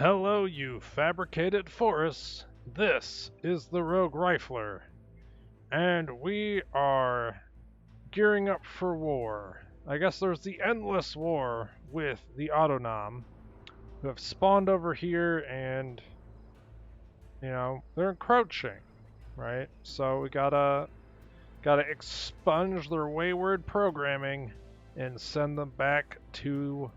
Hello, you fabricated forests. This is the Roguerifler, and we are gearing up for war. I guess there's the endless war with the Autonom, who have spawned over here and, they're encroaching, right? So we gotta expunge their wayward programming and send them back to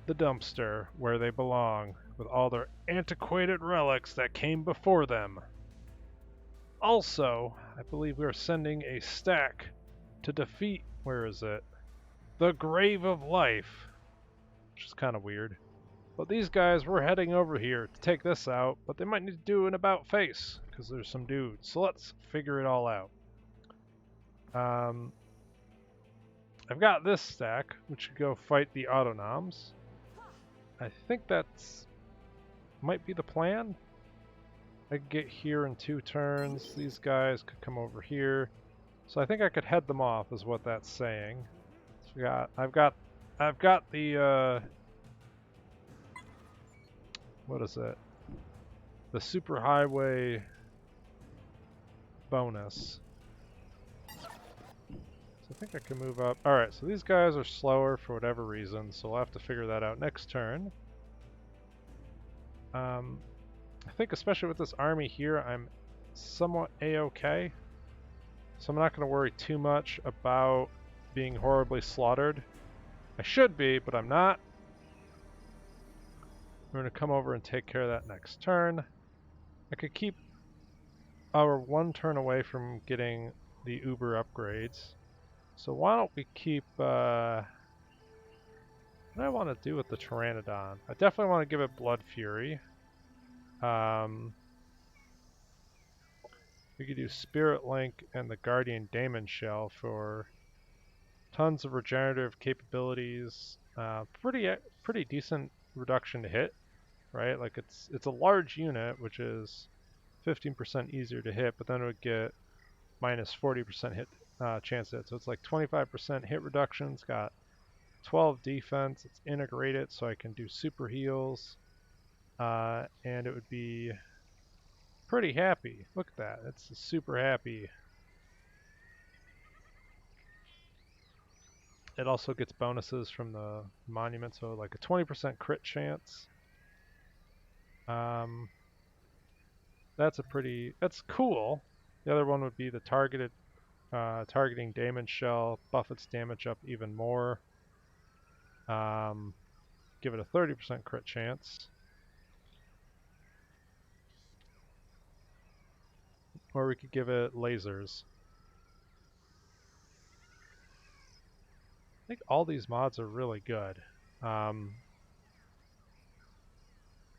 the dumpster where they belong with all their antiquated relics that came before them. Also, I believe we are sending a stack to defeat, where is it? The Grave of Life, which is kind of weird. But these guys were heading over here to take this out, but they might need to do an about face because there's some dudes. So let's figure it all out. I've got this stack, which could go fight the Autonoms. I think that's might be the plan. I could get here in 2 turns. These guys could come over here. So I think I could head them off, is what that's saying. So I've got the what is it? The superhighway bonus. So I think I can move up. Alright, so these guys are slower for whatever reason, so we'll have to figure that out next turn. I think especially with this army here, I'm somewhat a-okay. So I'm not going to worry too much about being horribly slaughtered. I should be, but I'm not. We're going to come over and take care of that next turn. I could keep our 1 turn away from getting the Uber upgrades. So why don't we keep... what do I want to do with the Pteranodon? I definitely want to give it Blood Fury. We could do Spirit Link and the Guardian Daemon Shell for tons of regenerative capabilities. Pretty decent reduction to hit, right? Like it's a large unit, which is 15% easier to hit, but then it would get minus 40% hit chance to hit. So it's like 25% hit reduction. It's got 12 defense. It's integrated, so I can do super heals, and it would be pretty happy. Look at that. It's super happy. It also gets bonuses from the monument, so like a 20% crit chance. That's cool. The other one would be the targeting Daemon Shell, buff its damage up even more. Give it a 30% crit chance. Or we could give it lasers. I think all these mods are really good. We're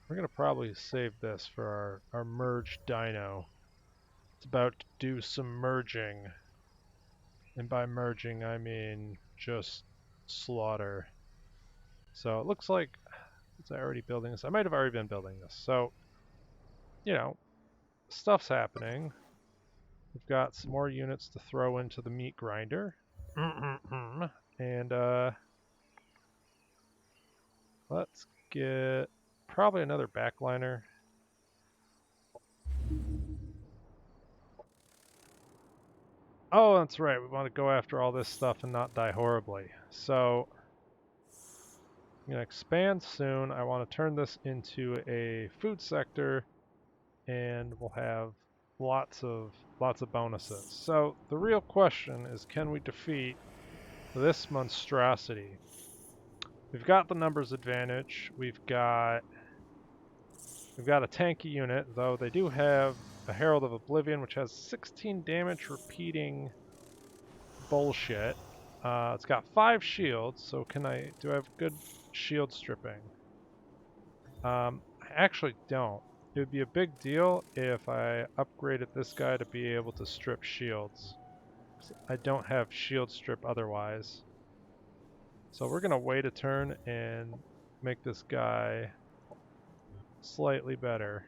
going to probably save this for our merged dino. It's about to do some merging. And by merging, I mean just slaughter. So it looks like, was I already building this? I might have already been building this. So, stuff's happening. We've got some more units to throw into the meat grinder. And let's get probably another backliner. Oh, that's right. We want to go after all this stuff and not die horribly. So I'm going to expand soon. I want to turn this into a food sector, and we'll have lots of bonuses. So the real question is, can we defeat this monstrosity? We've got the numbers advantage. We've got a tanky unit, though they do have a Herald of Oblivion, which has 16 damage repeating bullshit. It's got 5 shields, so do I have good shield stripping? I actually don't. It would be a big deal if I upgraded this guy to be able to strip shields. I don't have shield strip otherwise. So we're going to wait a turn and make this guy slightly better.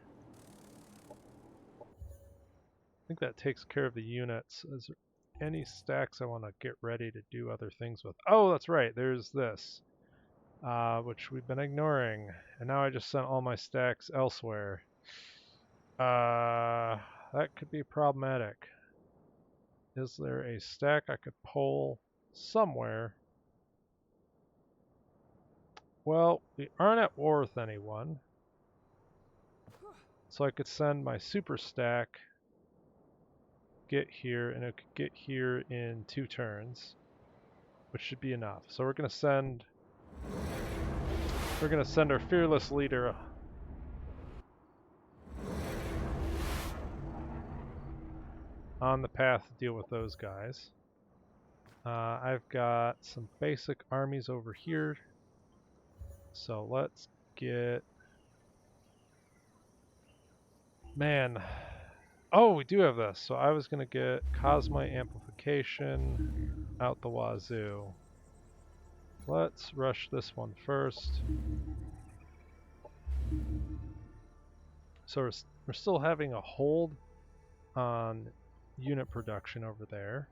I think that takes care of the units. Is there any stacks I want to get ready to do other things with? Oh, that's right. There's this. which we've been ignoring. And now I just sent all my stacks elsewhere. That could be problematic. Is there a stack I could pull somewhere? Well, we aren't at war with anyone. So I could send my super stack, get here, and it could get here in 2 turns, which should be enough. So we're gonna send our fearless leader on the path to deal with those guys. I've got some basic armies over here. So let's get... Man. Oh, we do have this. So I was going to get Cosmite Amplification out the wazoo. Let's rush this one first. So we're still having a hold on unit production over there.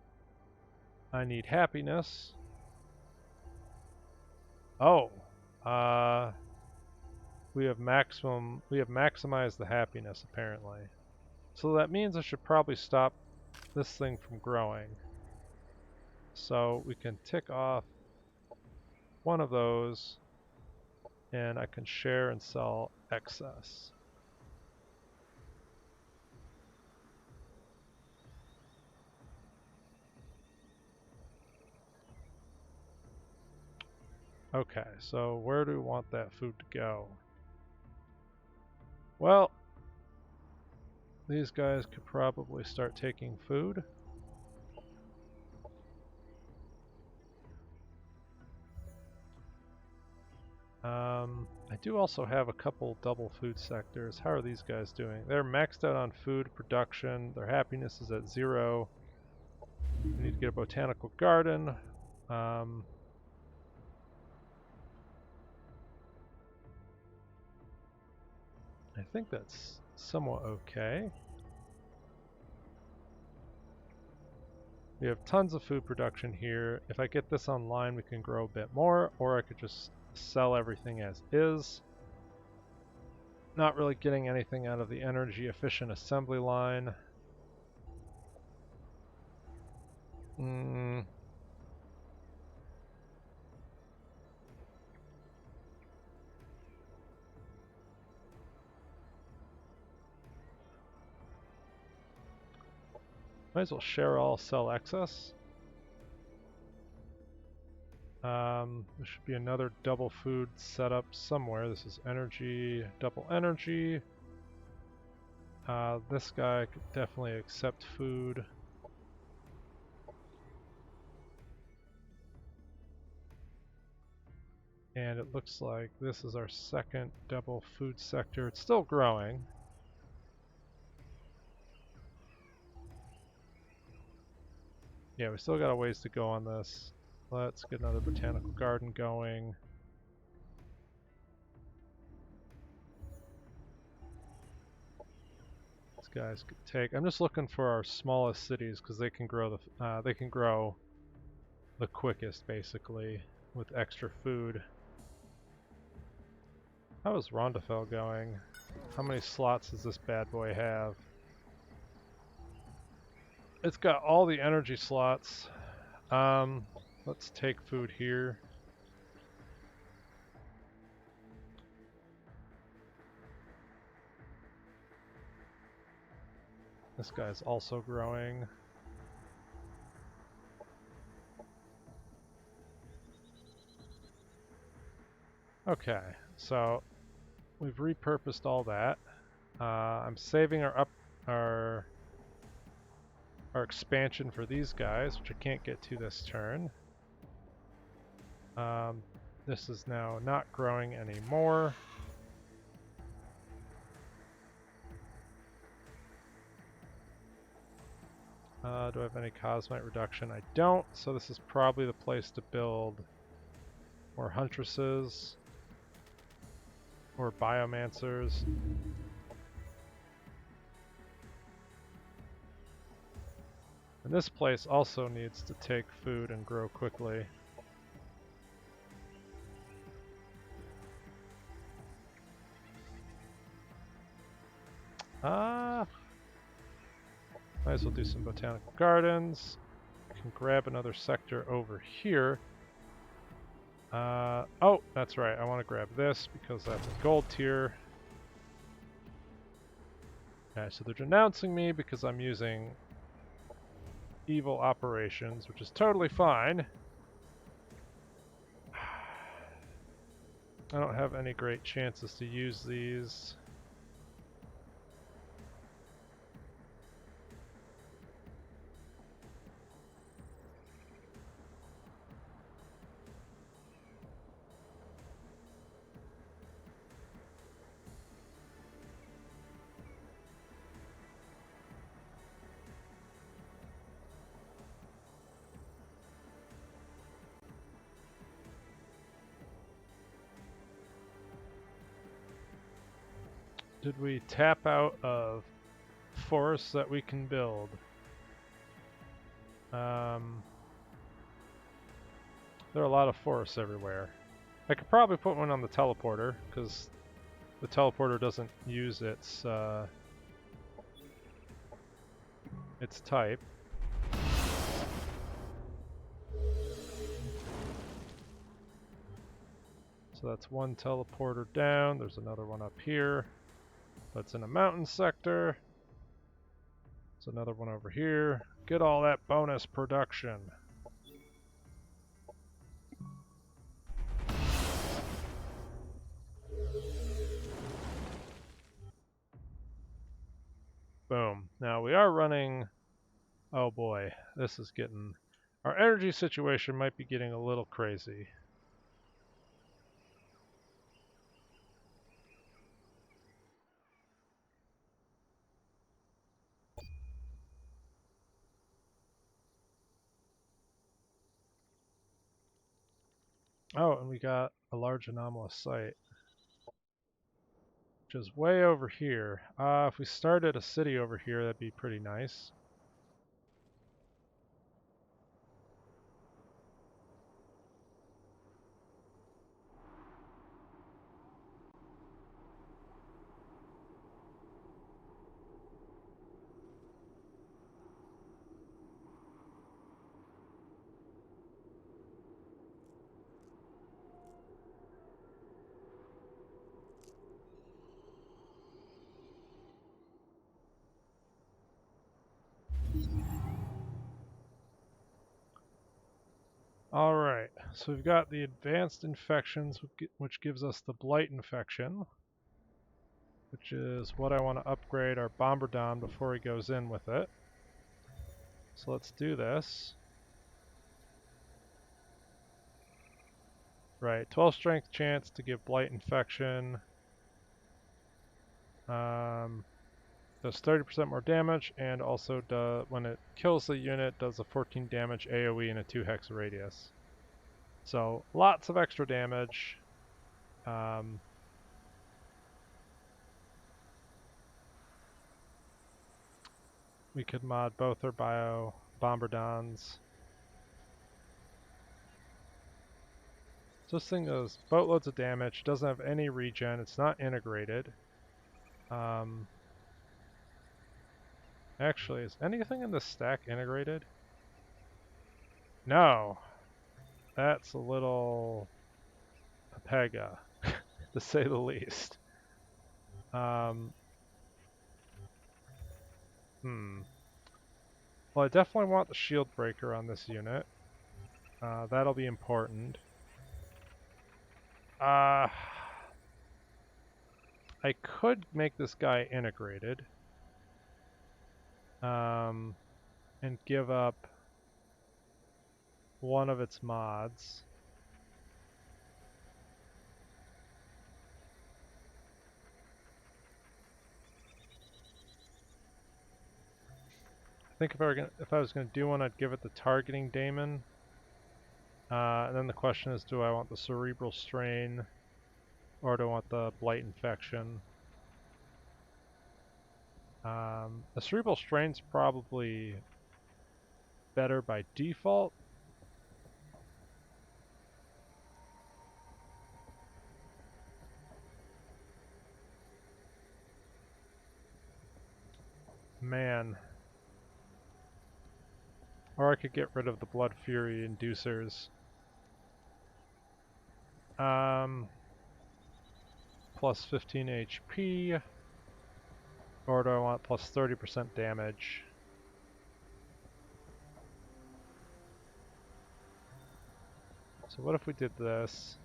I need happiness. Oh, we have maximized the happiness apparently. So that means I should probably stop this thing from growing. So we can tick off one of those, and I can share and sell excess. Okay, so where do we want that food to go? Well, these guys could probably start taking food. I do also have a couple double food sectors. How are these guys doing? They're maxed out on food production. Their happiness is at 0. We need to get a botanical garden. I think that's somewhat okay. We have tons of food production here. If I get this online, we can grow a bit more, or I could just sell everything as is. Not really getting anything out of the energy efficient assembly line. Might as well share all, sell excess. There should be another double food setup somewhere. This is energy, double energy. This guy could definitely accept food. And it looks like this is our second double food sector. It's still growing. Yeah, we still got a ways to go on this. Let's get another botanical garden going. These guys could take. I'm just looking for our smallest cities because they can grow the quickest, basically, with extra food. How is Rondafel going? How many slots does this bad boy have? It's got all the energy slots. Let's take food here. This guy's also growing. Okay, so we've repurposed all that. I'm saving our expansion for these guys, which I can't get to this turn. This is now not growing anymore. Do I have any cosmite reduction? I don't, so this is probably the place to build more huntresses or biomancers. And this place also needs to take food and grow quickly. Might as well do some botanical gardens. Can grab another sector over here. Oh, that's right. I want to grab this because that's a gold tier. Okay, so they're denouncing me because I'm using evil operations, which is totally fine. I don't have any great chances to use these. Did we tap out of forests that we can build? There are a lot of forests everywhere. I could probably put one on the teleporter, because the teleporter doesn't use its type. So that's one teleporter down. There's another one up here. That's in a mountain sector. There's another one over here. Get all that bonus production. Boom. Now we are running... Oh boy, this is getting... Our energy situation might be getting a little crazy. Oh, and we got a large anomalous site, which is way over here. If we started a city over here, that'd be pretty nice. Alright, so we've got the advanced infections, which gives us the blight infection, which is what I want to upgrade our Bombardon before he goes in with it. So let's do this. Right, 12 strength chance to give blight infection. Does 30% more damage, and also when it kills the unit, does a 14 damage AoE in a 2 hex radius. So lots of extra damage. We could mod both our bio bombardons. So this thing does boatloads of damage, doesn't have any regen, it's not integrated. Actually, is anything in this stack integrated? No. That's a little Pega, to say the least. Well, I definitely want the shield breaker on this unit. That'll be important. I could make this guy integrated. And give up one of its mods. I think if I was gonna do one, I'd give it the targeting daemon. And then the question is, do I want the cerebral strain, or do I want the blight infection? The cerebral strain's probably better by default. Man. Or I could get rid of the Blood Fury inducers. Plus 15 HP. Or do I want plus 30% damage? So what if we did this?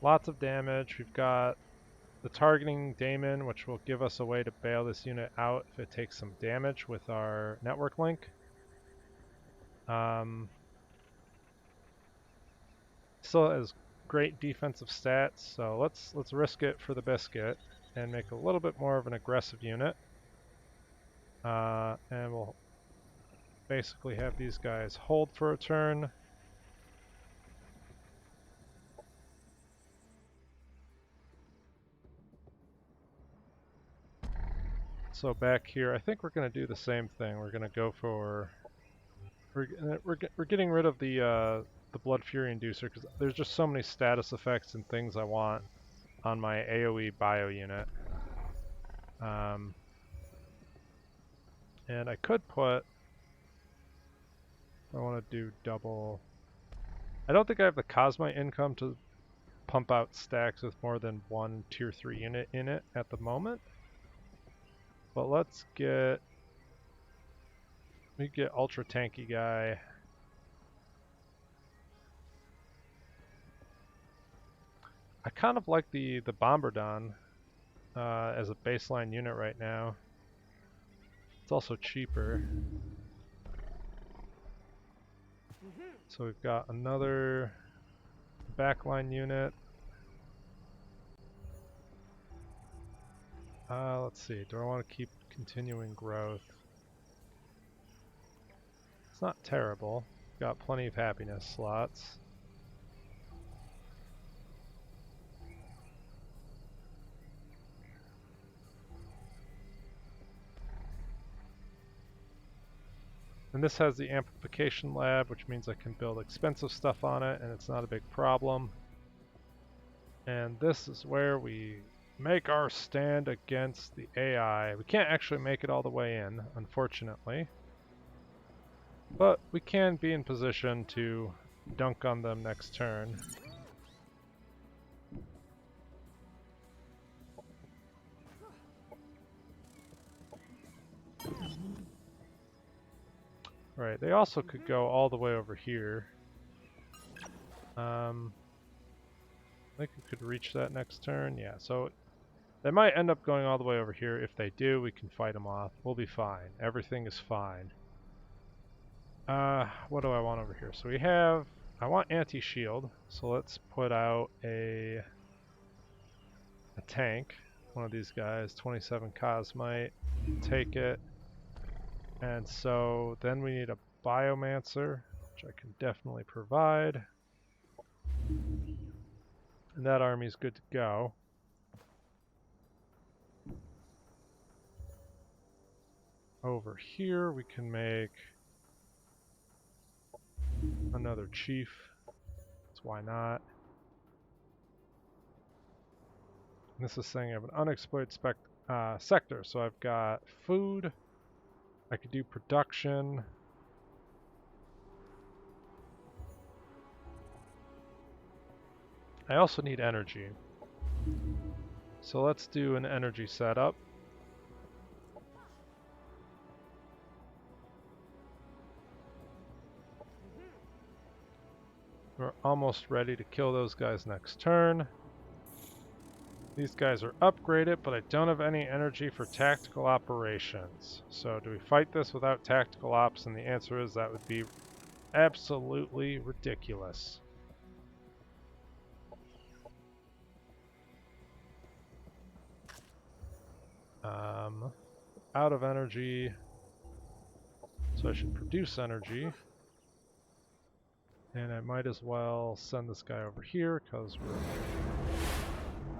Lots of damage. We've got the targeting daemon, which will give us a way to bail this unit out if it takes some damage with our network link. Still has great defensive stats, so let's risk it for the biscuit and make a little bit more of an aggressive unit. And we'll basically have these guys hold for a turn. So back here, I think we're going to do the same thing. We're going to go for... We're getting rid of the Blood Fury Inducer because there's just so many status effects and things I want on my AoE bio unit. And I could put... I want to do double... I don't think I have the Cosmite income to pump out stacks with more than one tier 3 unit in it at the moment. But let's get... We get ultra tanky guy. I kind of like the Bombardon as a baseline unit right now. It's also cheaper. So we've got another backline unit. Let's see, do I want to keep continuing growth? It's not terrible. Got plenty of happiness slots. And this has the amplification lab, which means I can build expensive stuff on it, and it's not a big problem. And this is where we make our stand against the AI. We can't actually make it all the way in, unfortunately. But we can be in position to dunk on them next turn. Right, they also could go all the way over here. I think we could reach that next turn. Yeah, so they might end up going all the way over here. If they do, we can fight them off. We'll be fine. Everything is fine. What do I want over here? So we have... I want anti-shield, so let's put out a tank. One of these guys, 27 Cosmite. Take it. And so then we need a Biomancer, which I can definitely provide. And that army's good to go. Over here we can make another chief. So why not? And this is saying I have an unexploited sector, so I've got food. I could do production. I also need energy. So let's do an energy setup. We're almost ready to kill those guys next turn. These guys are upgraded, but I don't have any energy for tactical operations. So do we fight this without tactical ops? And the answer is that would be absolutely ridiculous. Out of energy, so I should produce energy. And I might as well send this guy over here, because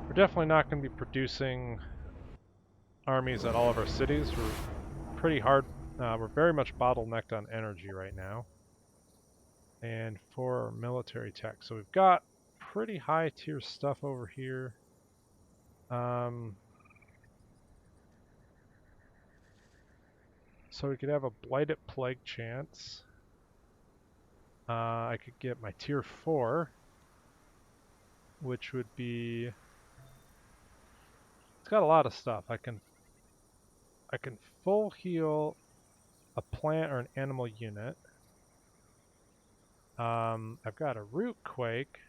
we're definitely not going to be producing armies at all of our cities. We're pretty hard, we're very much bottlenecked on energy right now. And for military tech, so we've got pretty high tier stuff over here. So we could have a Blighted Plague chance. I could get my tier 4, which would be... It's got a lot of stuff. I can full heal a plant or an animal unit. I've got a Root Quake,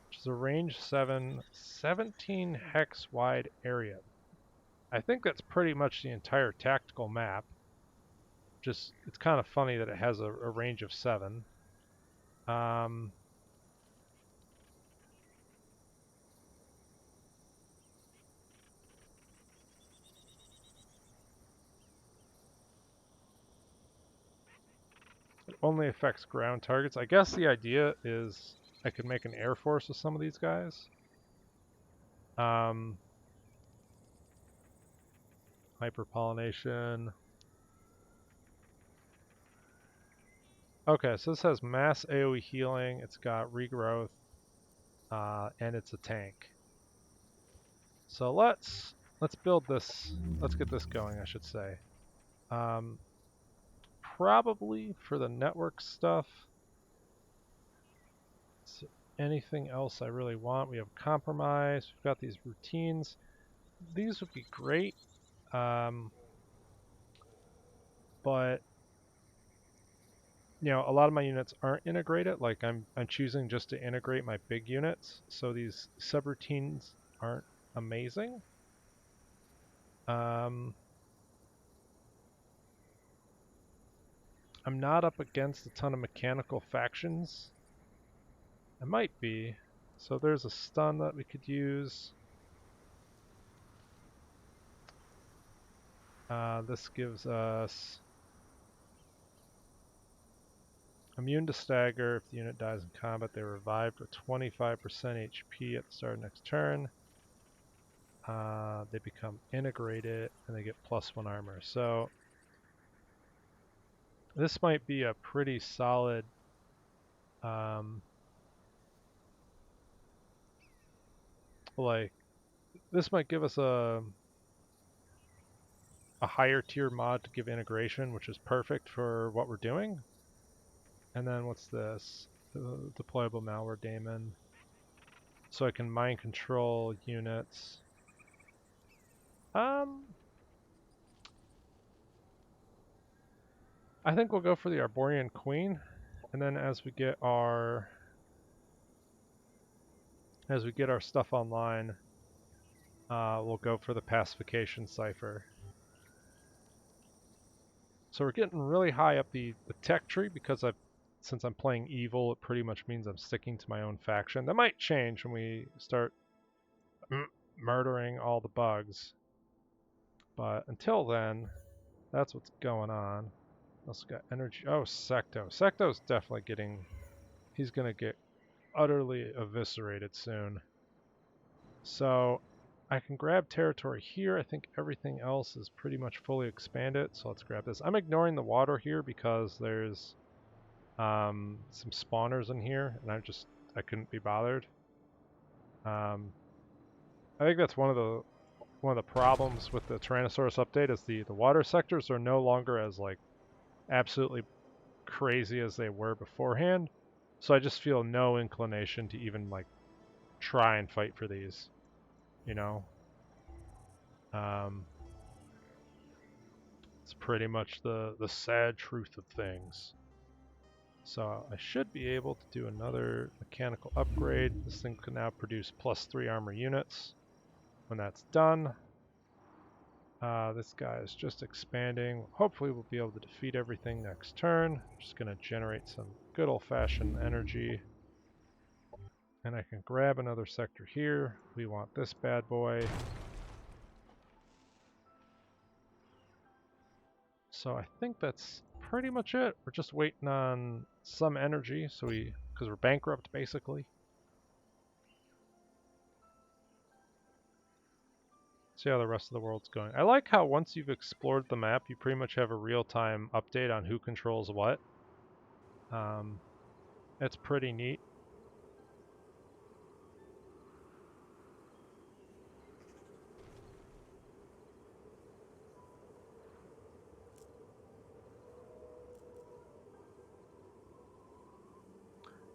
which is a range 7, 17 hex wide area. I think that's pretty much the entire tactical map. Just, it's kind of funny that it has a range of 7. It only affects ground targets. I guess the idea is I could make an air force with some of these guys. Hyperpollination. Okay, so this has mass AoE healing, it's got regrowth, and it's a tank. So let's build this, let's get this going, I should say. Probably for the network stuff. So anything else I really want? We have compromise, we've got these routines. These would be great, but you know, a lot of my units aren't integrated. Like I'm choosing just to integrate my big units, so these subroutines aren't amazing. I'm not up against a ton of mechanical factions. I might be. So there's a stun that we could use. This gives us immune to stagger. If the unit dies in combat, they revive for 25% HP at the start of next turn. They become integrated and they get +1 armor. So this might be a pretty solid like this might give us a higher tier mod to give integration, which is perfect for what we're doing. And then what's this? Deployable malware daemon. So I can mind control units. I think we'll go for the Arborian Queen, and then as we get our stuff online, we'll go for the pacification cipher. So we're getting really high up the tech tree because since I'm playing evil, it pretty much means I'm sticking to my own faction. That might change when we start murdering all the bugs. But until then, that's what's going on. Also got energy. Oh, Secto. Secto's definitely getting... He's going to get utterly eviscerated soon. So I can grab territory here. I think everything else is pretty much fully expanded. So let's grab this. I'm ignoring the water here because there's some spawners in here, and I couldn't be bothered. I think that's one of the problems with the Tyrannosaurus update is the water sectors are no longer as like absolutely crazy as they were beforehand. So I just feel no inclination to even like try and fight for these, you know. It's pretty much the sad truth of things. So I should be able to do another mechanical upgrade. This thing can now produce +3 armor units. When that's done, this guy is just expanding. Hopefully we'll be able to defeat everything next turn. Just going to generate some good old-fashioned energy. And I can grab another sector here. We want this bad boy. So I think that's pretty much it. We're just waiting on some energy, so because we're bankrupt basically. See how the rest of the world's going. I like how once you've explored the map, you pretty much have a real-time update on who controls what. It's pretty neat.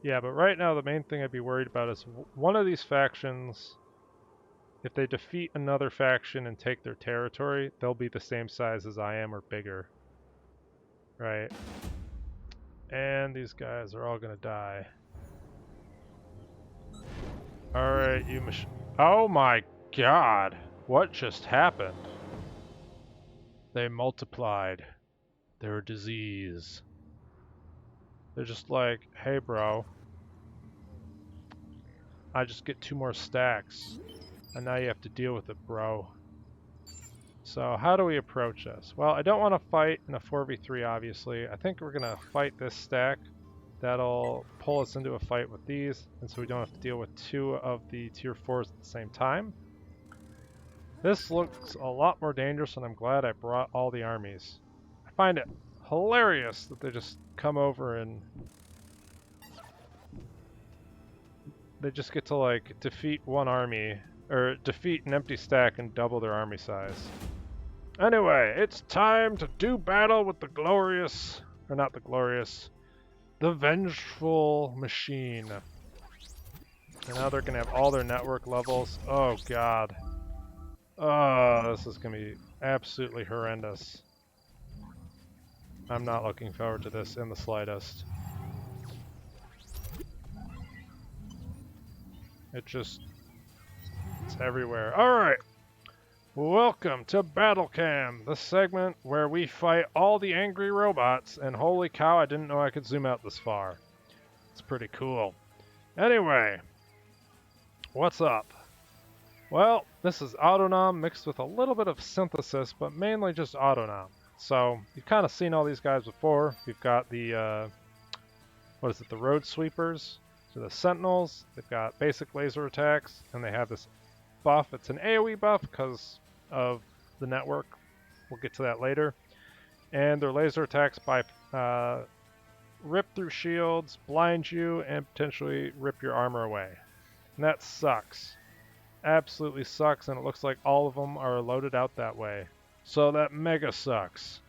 Yeah, but right now the main thing I'd be worried about is one of these factions, if they defeat another faction and take their territory, they'll be the same size as I am or bigger. Right? And these guys are all gonna die. Alright, you oh my god! What just happened? They multiplied. They're a disease. They're just like, hey bro, I just get 2 more stacks. And now you have to deal with it, bro. So how do we approach this? Well, I don't want to fight in a 4v3, obviously. I think we're going to fight this stack. That'll pull us into a fight with these, and so we don't have to deal with 2 of the tier 4s at the same time. This looks a lot more dangerous, and I'm glad I brought all the armies. I find it hilarious that they just come over and they just get to like defeat one army, or defeat an empty stack and double their army size. Anyway, it's time to do battle with the glorious, or not the glorious, the vengeful machine. And now they're gonna have all their network levels. Oh god. Oh, this is gonna be absolutely horrendous. I'm not looking forward to this in the slightest. It's everywhere. Alright! Welcome to Battle Cam, the segment where we fight all the angry robots, and holy cow, I didn't know I could zoom out this far. It's pretty cool. Anyway, what's up? Well, this is Autonom mixed with a little bit of synthesis, but mainly just Autonom. So, you've kind of seen all these guys before. We've got the, the road sweepers, so the sentinels. They've got basic laser attacks, and they have this buff. It's an AoE buff because of the network. We'll get to that later. And their laser attacks by rip through shields, blind you, and potentially rip your armor away. And that sucks. Absolutely sucks, and it looks like all of them are loaded out that way. So that mega sucks.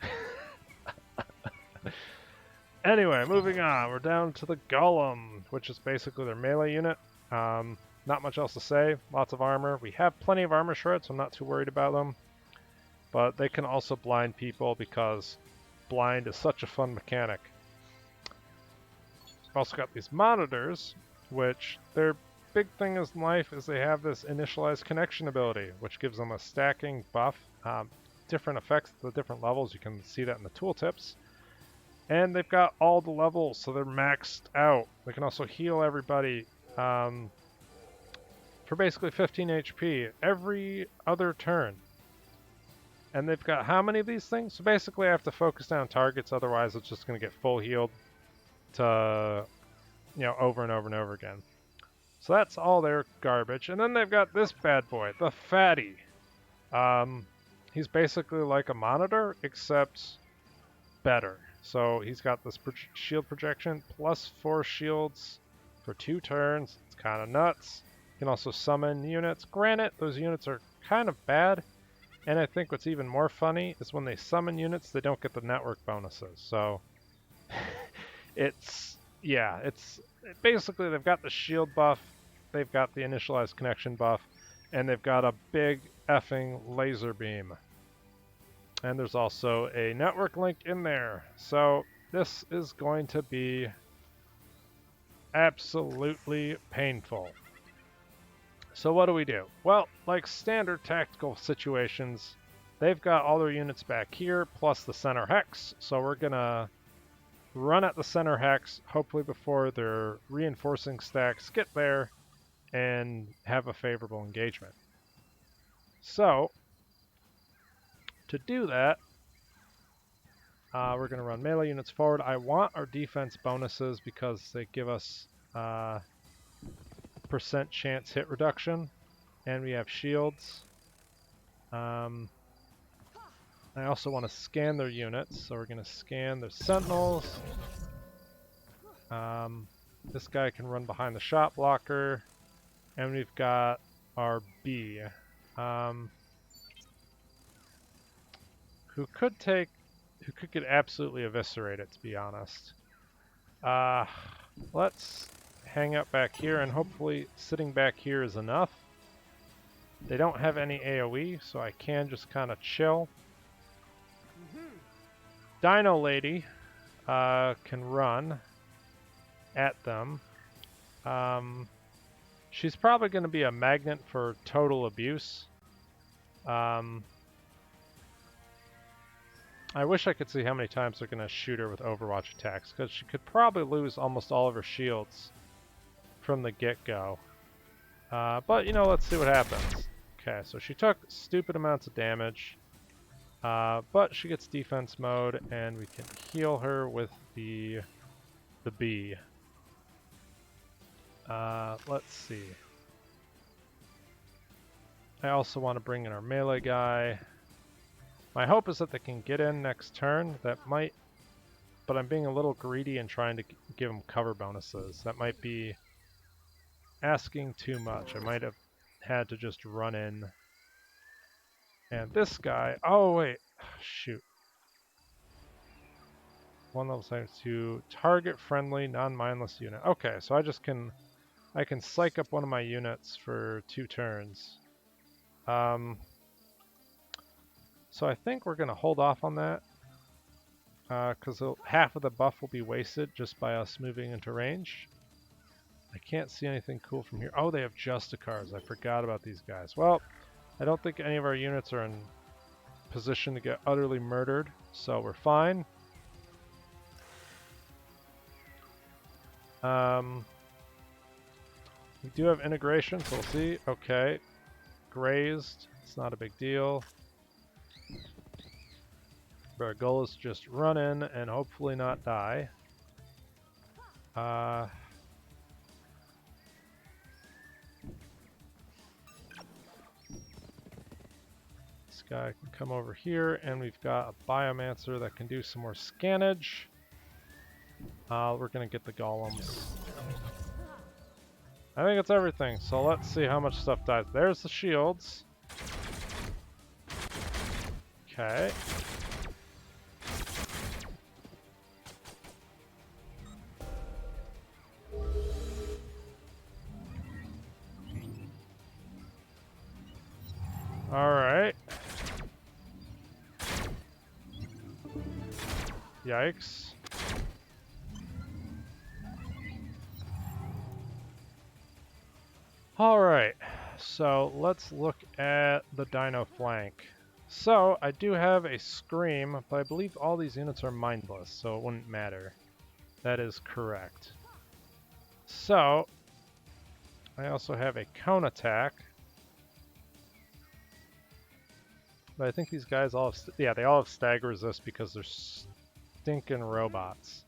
Anyway, moving on. We're down to the Golem, which is basically their melee unit. Not much else to say. Lots of armor. We have plenty of armor shreds, so I'm not too worried about them. But they can also blind people because blind is such a fun mechanic. We've also got these monitors, which their big thing in life is they have this initialized connection ability, which gives them a stacking buff. Different effects at the different levels. You can see that in the tooltips. And they've got all the levels, so they're maxed out. They can also heal everybody for basically 15 HP every other turn. And they've got how many of these things? So basically I have to focus down targets, otherwise it's just going to get full healed to, over and over and over again. So that's all their garbage. And then they've got this bad boy, the Fatty. He's basically like a monitor, except better. So he's got this shield projection, plus 4 shields for 2 turns. It's kind of nuts. You can also summon units. Granted, those units are kind of bad. And I think what's even more funny is when they summon units, they don't get the network bonuses. So basically they've got the shield buff, they've got the initialized connection buff, and they've got a big effing laser beam. And there's also a network link in there. So this is going to be absolutely painful. So what do we do? Well, like standard tactical situations, they've got all their units back here, plus the center hex. So we're going to run at the center hex, hopefully before their reinforcing stacks get there, and have a favorable engagement. So, to do that, we're going to run melee units forward. I want our defense bonuses because they give us percent chance hit reduction, and we have shields. I also want to scan their units, so we're going to scan their sentinels. This guy can run behind the shot blocker, and we've got our B, who could get absolutely eviscerated, to be honest. Let's hang out back here, and hopefully sitting back here is enough. They don't have any AoE, so I can just kind of chill. Dino Lady can run at them. She's probably going to be a magnet for total abuse. I wish I could see how many times they're going to shoot her with Overwatch attacks, because she could probably lose almost all of her shields from the get-go. But, you know, let's see what happens. Okay, so she took stupid amounts of damage, but she gets defense mode, and we can heal her with the bee. Let's see. I also want to bring in our melee guy. My hope is that they can get in next turn. That might, but I'm being a little greedy and trying to give them cover bonuses. That might be asking too much. I might have had to just run in. And this guy, oh wait, shoot. One level settings to target friendly, non-mindless unit. Okay, so I can psych up one of my units for 2 turns. So I think we're going to hold off on that, because half of the buff will be wasted just by us moving into range. I can't see anything cool from here. Oh, they have Justicars. I forgot about these guys. Well, I don't think any of our units are in position to get utterly murdered, so we're fine. We do have integration, so we'll see. Okay. Grazed. It's not a big deal. But our goal is to just run in and hopefully not die. This guy can come over here, and we've got a Biomancer that can do some more scannage. We're going to get the golems. I think it's everything, so let's see how much stuff dies. There's the shields. Okay. Alright. Yikes. Alright, so let's look at the Dino flank. So, I do have a Scream, but I believe all these units are mindless, so it wouldn't matter. That is correct. So, I also have a Cone Attack. But I think these guys all have, yeah, they all have Stag Resist because they're stinking robots.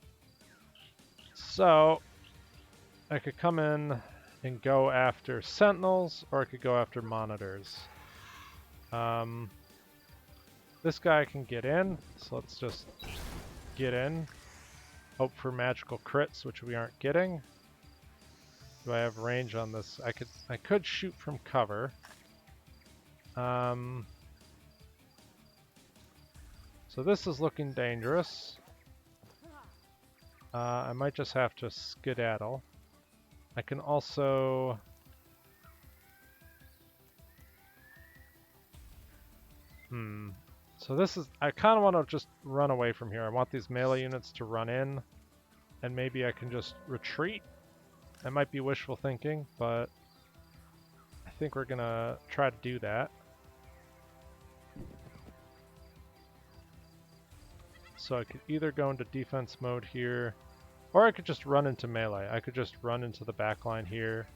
So, I could come in and go after Sentinels, or I could go after Monitors. This guy can get in, so let's just get in. Hope for magical crits, which we aren't getting. Do I have range on this? I could shoot from cover. So this is looking dangerous. I might just have to skedaddle. I can also... So this is... I kind of want to just run away from here. I want these melee units to run in, and maybe I can just retreat. That might be wishful thinking, but I think we're gonna try to do that. So I could either go into defense mode here, or I could just run into melee. I could just run into the back line here.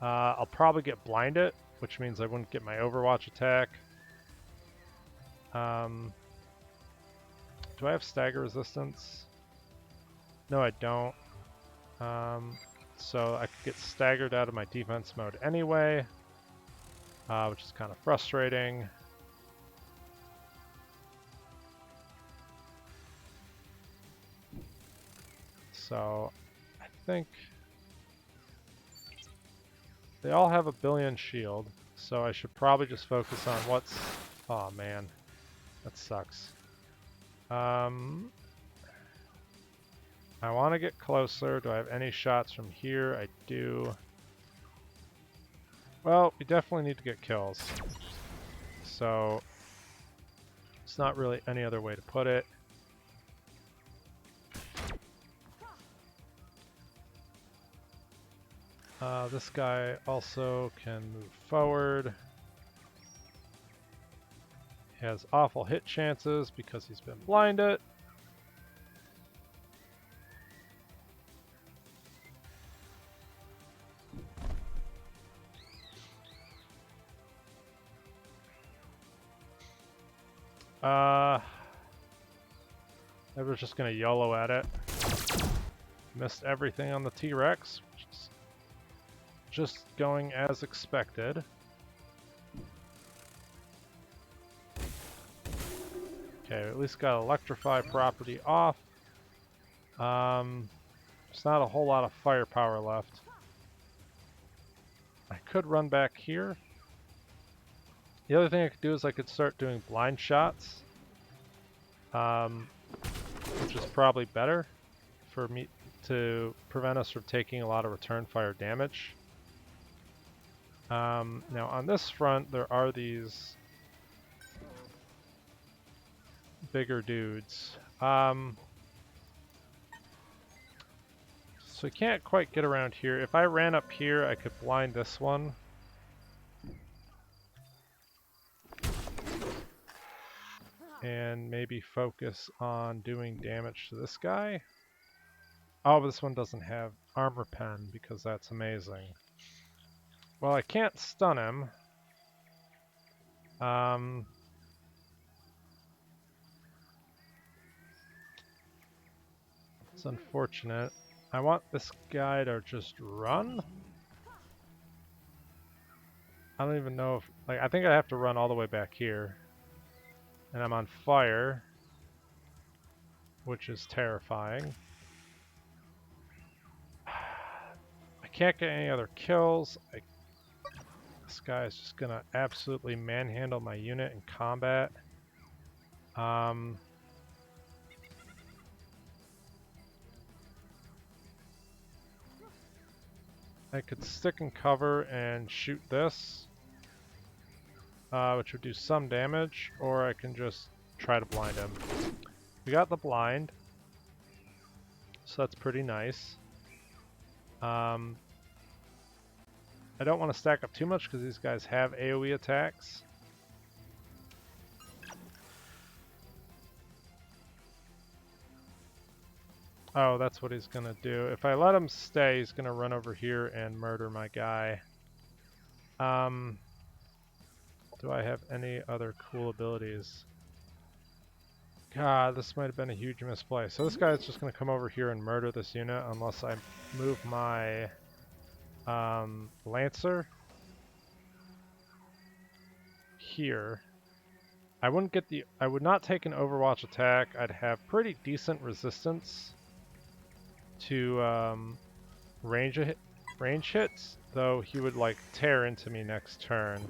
I'll probably get blinded, which means I wouldn't get my Overwatch attack. Do I have stagger resistance? No, I don't. So I could get staggered out of my defense mode anyway, which is kind of frustrating. So I think they all have a billion shield, so I should probably just focus on what's... Oh man, that sucks. I want to get closer. Do I have any shots from here? I do. Well, we definitely need to get kills. So, it's not really any other way to put it. This guy also can move forward. He has awful hit chances because he's been blinded. I was just gonna YOLO at it. Missed everything on the T-Rex. Just going as expected. Okay, at least got Electrify property off. There's not a whole lot of firepower left. I could run back here. The other thing I could do is I could start doing blind shots, which is probably better for me to prevent us from taking a lot of return fire damage. Now on this front, there are these bigger dudes. So I can't quite get around here. If I ran up here, I could blind this one. And maybe focus on doing damage to this guy. Oh, but this one doesn't have armor pen because that's amazing. Well, I can't stun him. It's unfortunate. I want this guy to just run. I don't even know if... like, I think I have to run all the way back here. And I'm on fire, which is terrifying. I can't get any other kills. This guy is just gonna absolutely manhandle my unit in combat. I could stick and cover and shoot this, which would do some damage, or I can just try to blind him. We got the blind, so that's pretty nice. I don't want to stack up too much because these guys have AoE attacks. Oh, that's what he's gonna do. If I let him stay, he's gonna run over here and murder my guy. Do I have any other cool abilities? God, this might have been a huge misplay. So this guy's just gonna come over here and murder this unit unless I move my Lancer here. I would not take an Overwatch attack. I'd have pretty decent resistance to range hits, though he would like tear into me next turn.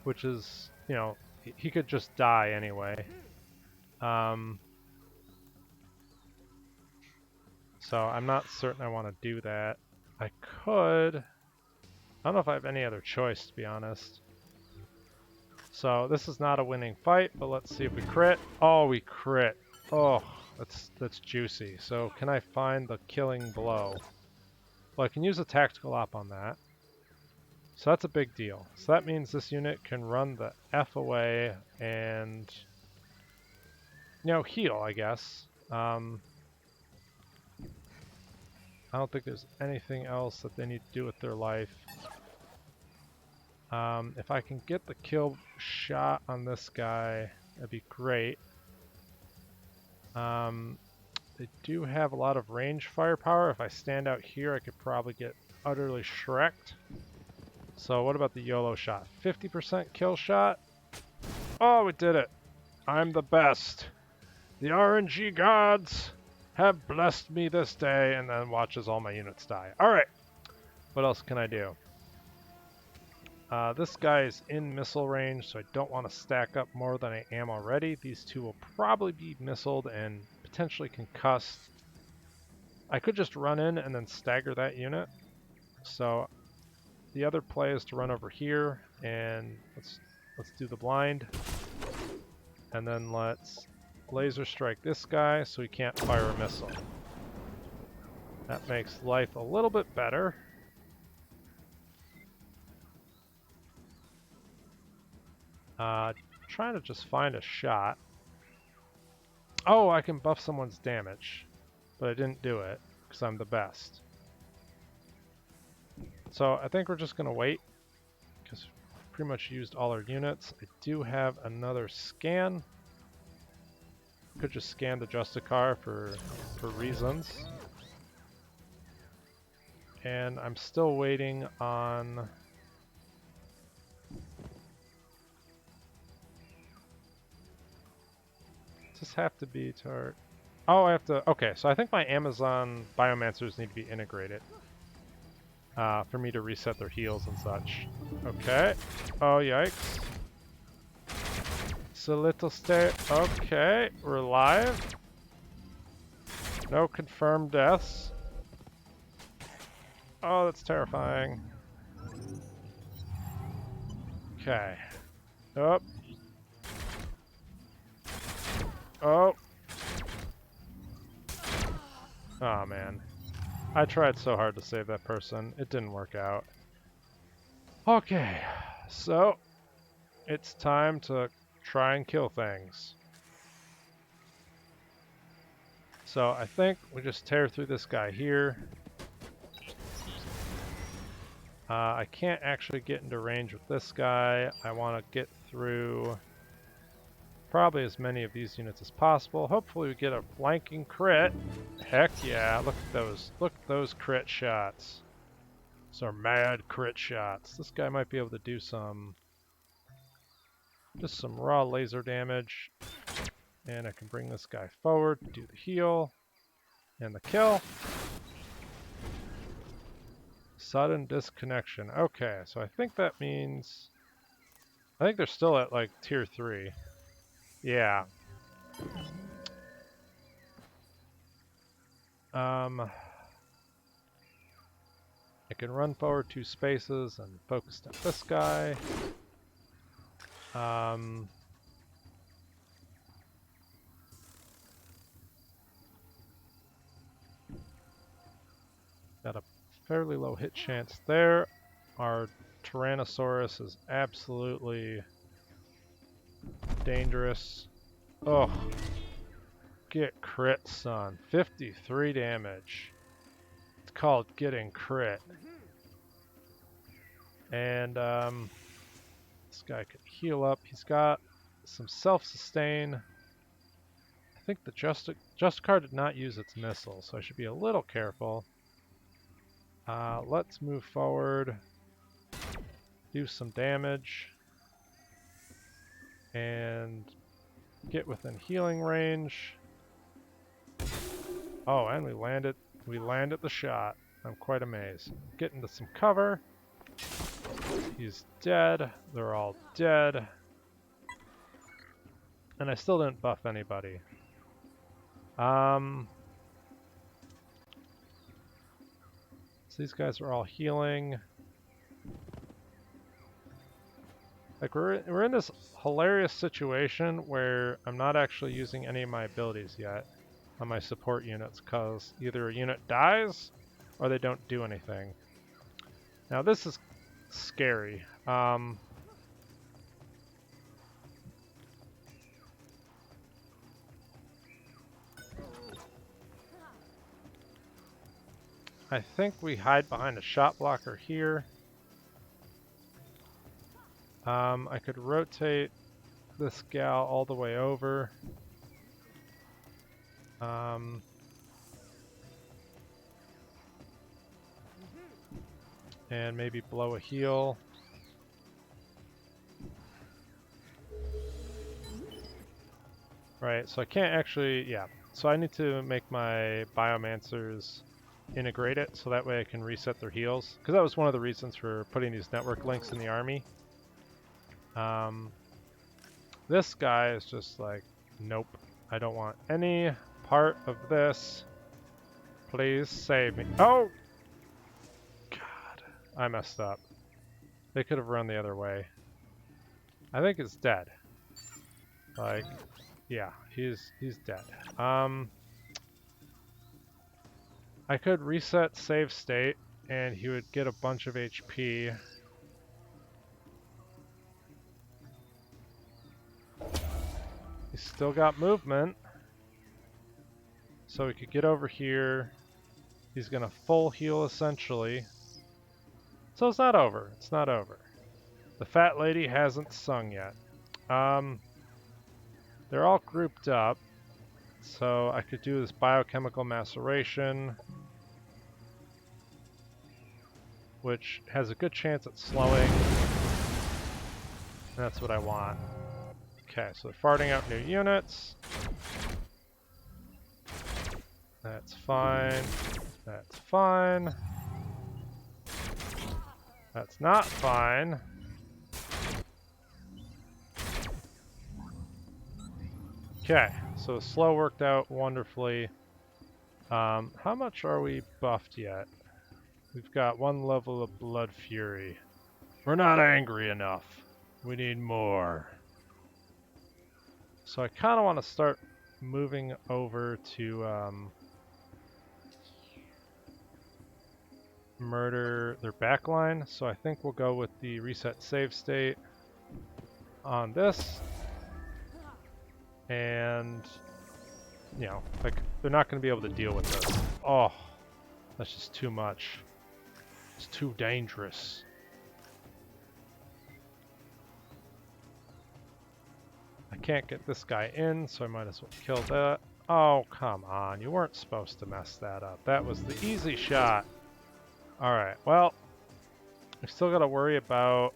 Which is, you know, he could just die anyway. So I'm not certain I want to do that. I could... I don't know if I have any other choice, to be honest. So this is not a winning fight, but let's see if we crit. Oh, we crit. Oh, that's juicy. So can I find the killing blow? Well, I can use a tactical op on that. So that's a big deal. So that means this unit can run the F away and, you know, heal, I guess. I don't think there's anything else that they need to do with their life. If I can get the kill shot on this guy, that'd be great. They do have a lot of range firepower. If I stand out here, I could probably get utterly shreked. So what about the YOLO shot? 50% kill shot? Oh, we did it! I'm the best! The RNG gods have blessed me this day, and then watches all my units die. Alright! What else can I do? This guy is in missile range, so I don't want to stack up more than I am already. These two will probably be missiled and potentially concussed. I could just run in and then stagger that unit. So the other play is to run over here and let's do the blind. And then let's laser strike this guy so he can't fire a missile. That makes life a little bit better. Trying to just find a shot. Oh, I can buff someone's damage, but I didn't do it because I'm the best. So I think we're just going to wait because we've pretty much used all our units. I do have another scan. Could just scan the Justicar for reasons. And I'm still waiting on... Does this have to be to... Oh, I have to... Okay, so I think my Amazon Biomancers need to be integrated for me to reset their heals and such. Okay. Oh, yikes. It's a little stay... Okay, we're live. No confirmed deaths. Oh, that's terrifying. Okay. Oh. Oh. Oh, man. I tried so hard to save that person. It didn't work out. Okay. So, it's time to try and kill things. So, I think we just tear through this guy here. I can't actually get into range with this guy. I want to get through probably as many of these units as possible. Hopefully we get a flanking crit. Heck yeah, look at those crit shots. Those are mad crit shots. This guy might be able to do just some raw laser damage. And I can bring this guy forward, do the heal, and the kill. Sudden disconnection. Okay, so I think that means... I think they're still at like tier 3. Yeah. I can run forward 2 spaces and focus down this guy. Got a fairly low hit chance there. Our Tyrannosaurus is absolutely dangerous. Oh, get crit, son. 53 damage. It's called getting crit. And this guy could heal up. He's got some self-sustain. I think the Justicar did not use its missile, so I should be a little careful. Let's move forward, do some damage, and get within healing range. Oh, and we landed the shot. I'm quite amazed. Get into some cover. He's dead. They're all dead. And I still didn't buff anybody. So these guys are all healing. Like we're in this hilarious situation where I'm not actually using any of my abilities yet on my support units because either a unit dies or they don't do anything. Now this is scary. I think we hide behind a shot blocker here. I could rotate this gal all the way over. And maybe blow a heal. Right, so I can't actually, yeah. So I need to make my Biomancers integrate it so that way I can reset their heals. Because that was one of the reasons for putting these network links in the army. This guy is just like, nope, I don't want any part of this. Please save me. Oh! God, I messed up. They could have run the other way. I think it's dead. Like, yeah, he's dead. I could reset save state and he would get a bunch of HP. He's still got movement. So we could get over here. He's gonna full heal essentially. So it's not over. It's not over. The fat lady hasn't sung yet. They're all grouped up. So I could do this biochemical maceration, which has a good chance at slowing. And that's what I want. Okay, so they're farting out new units. That's fine. That's fine. That's not fine. Okay, so the slow worked out wonderfully. How much are we buffed yet? We've got 1 level of Blood Fury. We're not angry enough. We need more. So I kind of want to start moving over to murder their backline. So I think we'll go with the reset save state on this. And, you know, like, they're not going to be able to deal with this. Oh, that's just too much. It's too dangerous. I can't get this guy in, so I might as well kill that. Oh, come on. You weren't supposed to mess that up. That was the easy shot. Alright, well, we still got to worry about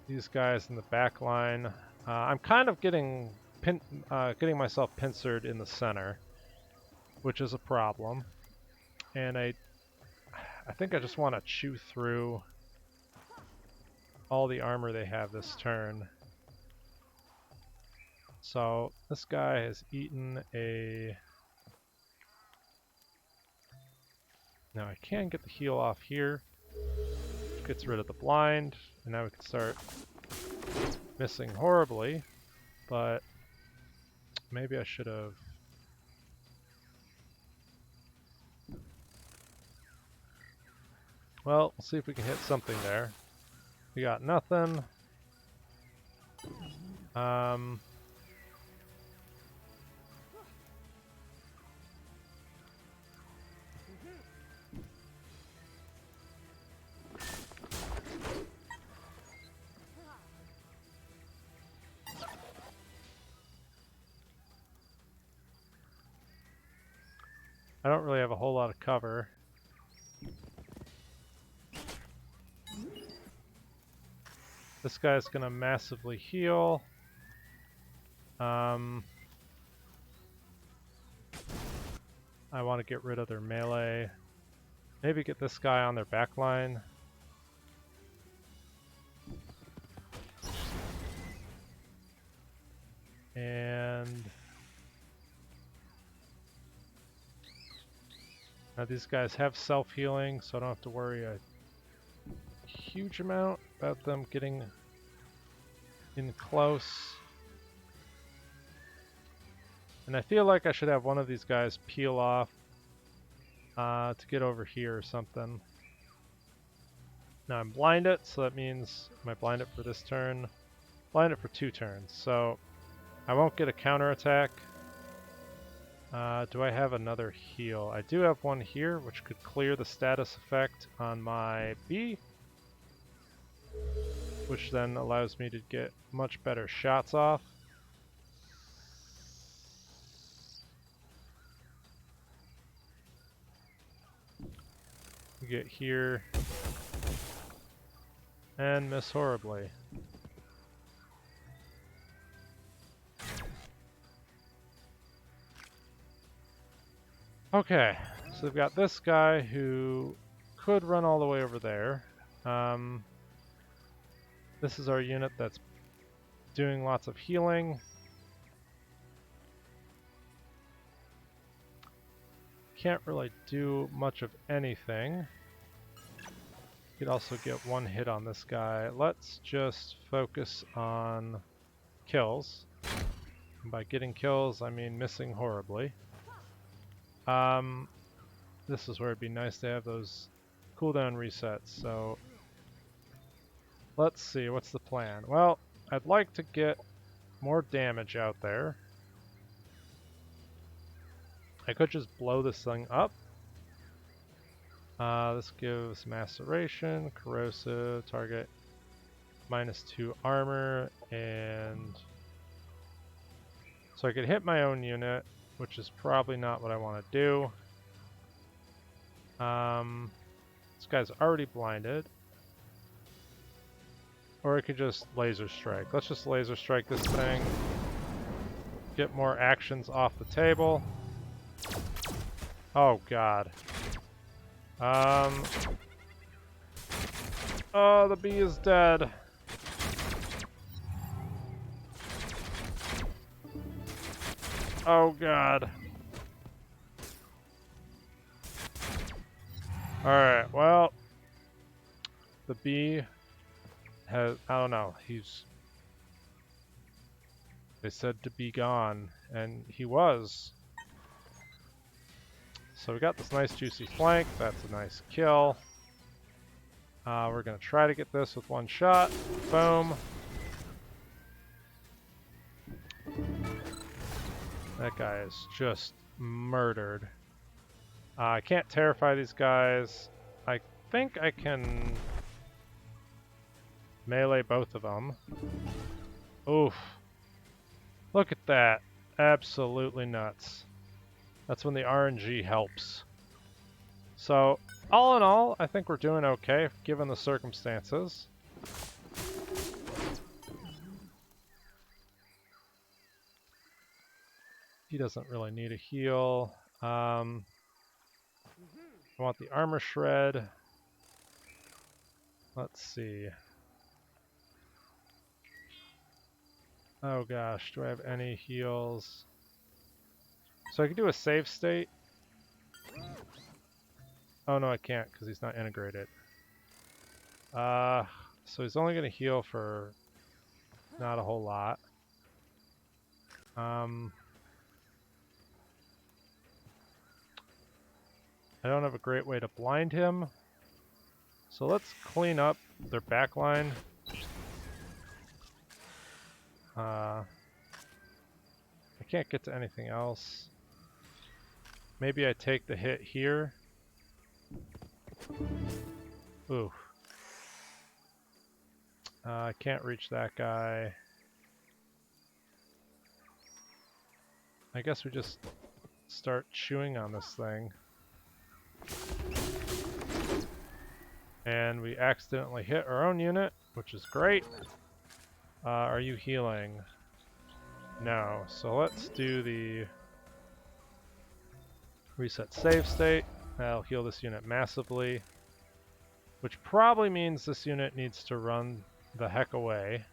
these guys in the back line. I'm kind of getting myself pincered in the center, which is a problem. And I think I just want to chew through all the armor they have this turn. So this guy has eaten a... Now I can get the heal off here. Gets rid of the blind, and now we can start missing horribly, but maybe I should have... Well, we'll see if we can hit something there. We got nothing. I don't really have a whole lot of cover. This guy's gonna massively heal. I want to get rid of their melee. Maybe get this guy on their backline. And now these guys have self-healing, so I don't have to worry a huge amount about them getting in close. And I feel like I should have one of these guys peel off to get over here or something. Now I'm blinded, so that means, am I blinded for this turn? Blinded for 2 turns, so I won't get a counterattack. Do I have another heal? I do have one here, which could clear the status effect on my B, which then allows me to get much better shots off. We get here and miss horribly. Okay, so we've got this guy who could run all the way over there. This is our unit that's doing lots of healing. Can't really do much of anything. Could also get one hit on this guy. Let's just focus on kills. And by getting kills, I mean missing horribly. This is where it'd be nice to have those cooldown resets. So let's see, what's the plan? Well, I'd like to get more damage out there. I could just blow this thing up. This gives maceration, corrosive, target -2 armor, and so I could hit my own unit, which is probably not what I want to do. This guy's already blinded. Or I could just laser strike. Let's just laser strike this thing. Get more actions off the table. Oh god. Oh, the bee is dead. Oh god. Alright, well, the bee has, I don't know, they said to be gone, and he was. So we got this nice juicy flank, that's a nice kill. We're gonna try to get this with one shot. Boom. That guy is just murdered. I can't terrify these guys. I think I can melee both of them. Oof. Look at that. Absolutely nuts. That's when the RNG helps. So, all in all, I think we're doing okay, given the circumstances. He doesn't really need a heal. I want the armor shred. Let's see. Oh gosh, do I have any heals? So I can do a save state. Oh no, I can't because he's not integrated. So he's only going to heal for not a whole lot. I don't have a great way to blind him. So let's clean up their backline. I can't get to anything else. Maybe I take the hit here. Ooh. I can't reach that guy. I guess we just start chewing on this thing. And we accidentally hit our own unit, which is great. Are you healing? No. So let's do the reset save state. That'll heal this unit massively. Which probably means this unit needs to run the heck away.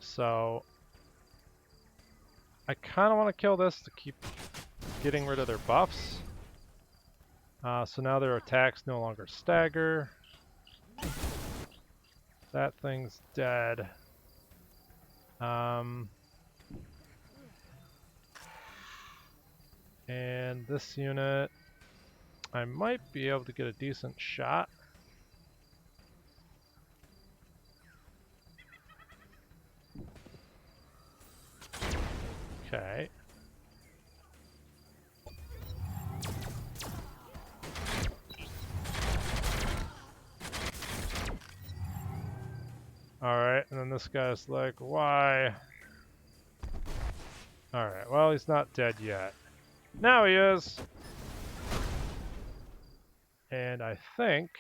So I kind of want to kill this to keep getting rid of their buffs. So now their attacks no longer stagger. That thing's dead. And this unit, I might be able to get a decent shot. Okay. Alright, and then this guy's like, why? Alright, well, he's not dead yet. Now he is! And I think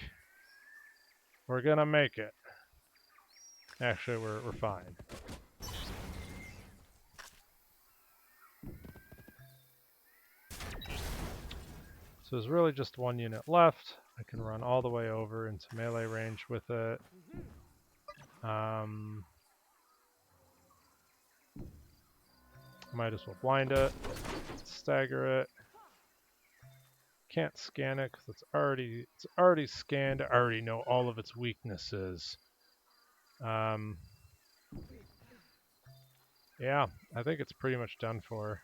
we're gonna make it. Actually, we're fine. So there's really just one unit left. I can run all the way over into melee range with it. Might as well blind it, stagger it. Can't scan it because it's already scanned. I already know all of its weaknesses. Yeah, I think it's pretty much done for.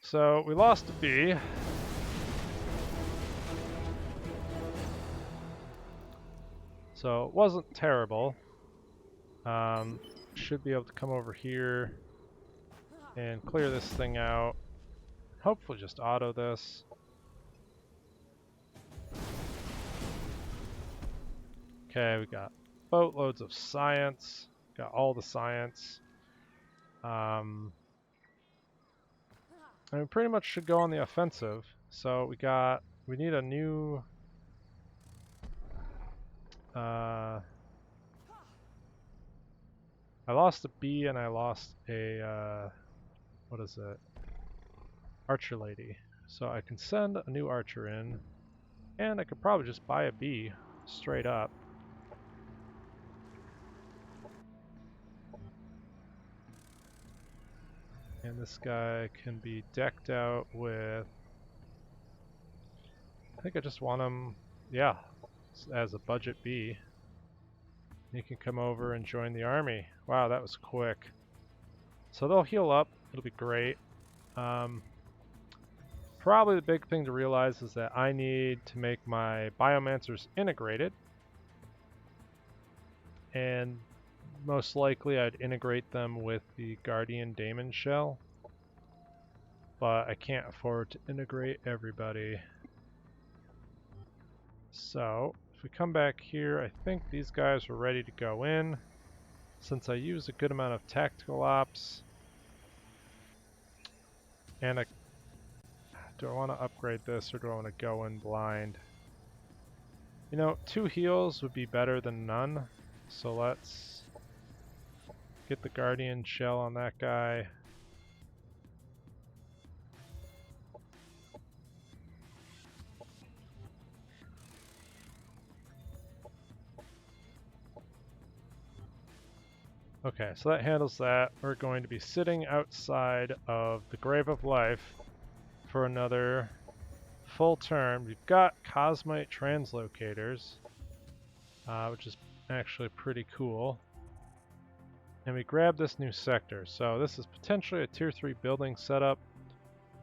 So we lost a bee. So it wasn't terrible. Should be able to come over here and clear this thing out. Hopefully just auto this. Okay, we got boatloads of science. Got all the science. And we pretty much should go on the offensive. So we need a new I lost a bee and I lost a what is it? Archer lady. So I can send a new archer in, and I could probably just buy a bee straight up. And this guy can be decked out with, I think I just want him, yeah, as a budget bee. He can come over and join the army. Wow, that was quick. So they'll heal up, it'll be great. Probably the big thing to realize is that I need to make my biomancers integrated. And most likely I'd integrate them with the Guardian Daemon shell. But I can't afford to integrate everybody. So, if we come back here, I think these guys are ready to go in. Since I use a good amount of tactical ops. And do I want to upgrade this or do I want to go in blind? You know, 2 heals would be better than none. So let's get the Guardian shell on that guy. Okay, so that handles that. We're going to be sitting outside of the Grave of Life for another full turn. We've got Cosmite translocators, which is actually pretty cool. And we grab this new sector. So this is potentially a tier 3 building setup.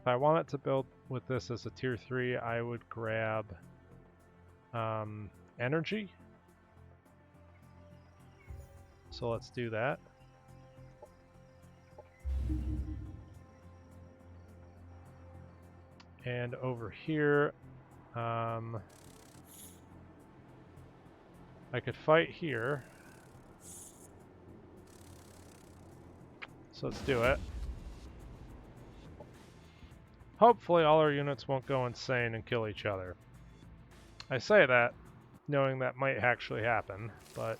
If I wanted to build with this as a tier 3, I would grab energy. So let's do that. And over here, I could fight here. So let's do it. Hopefully all our units won't go insane and kill each other. I say that knowing that might actually happen, but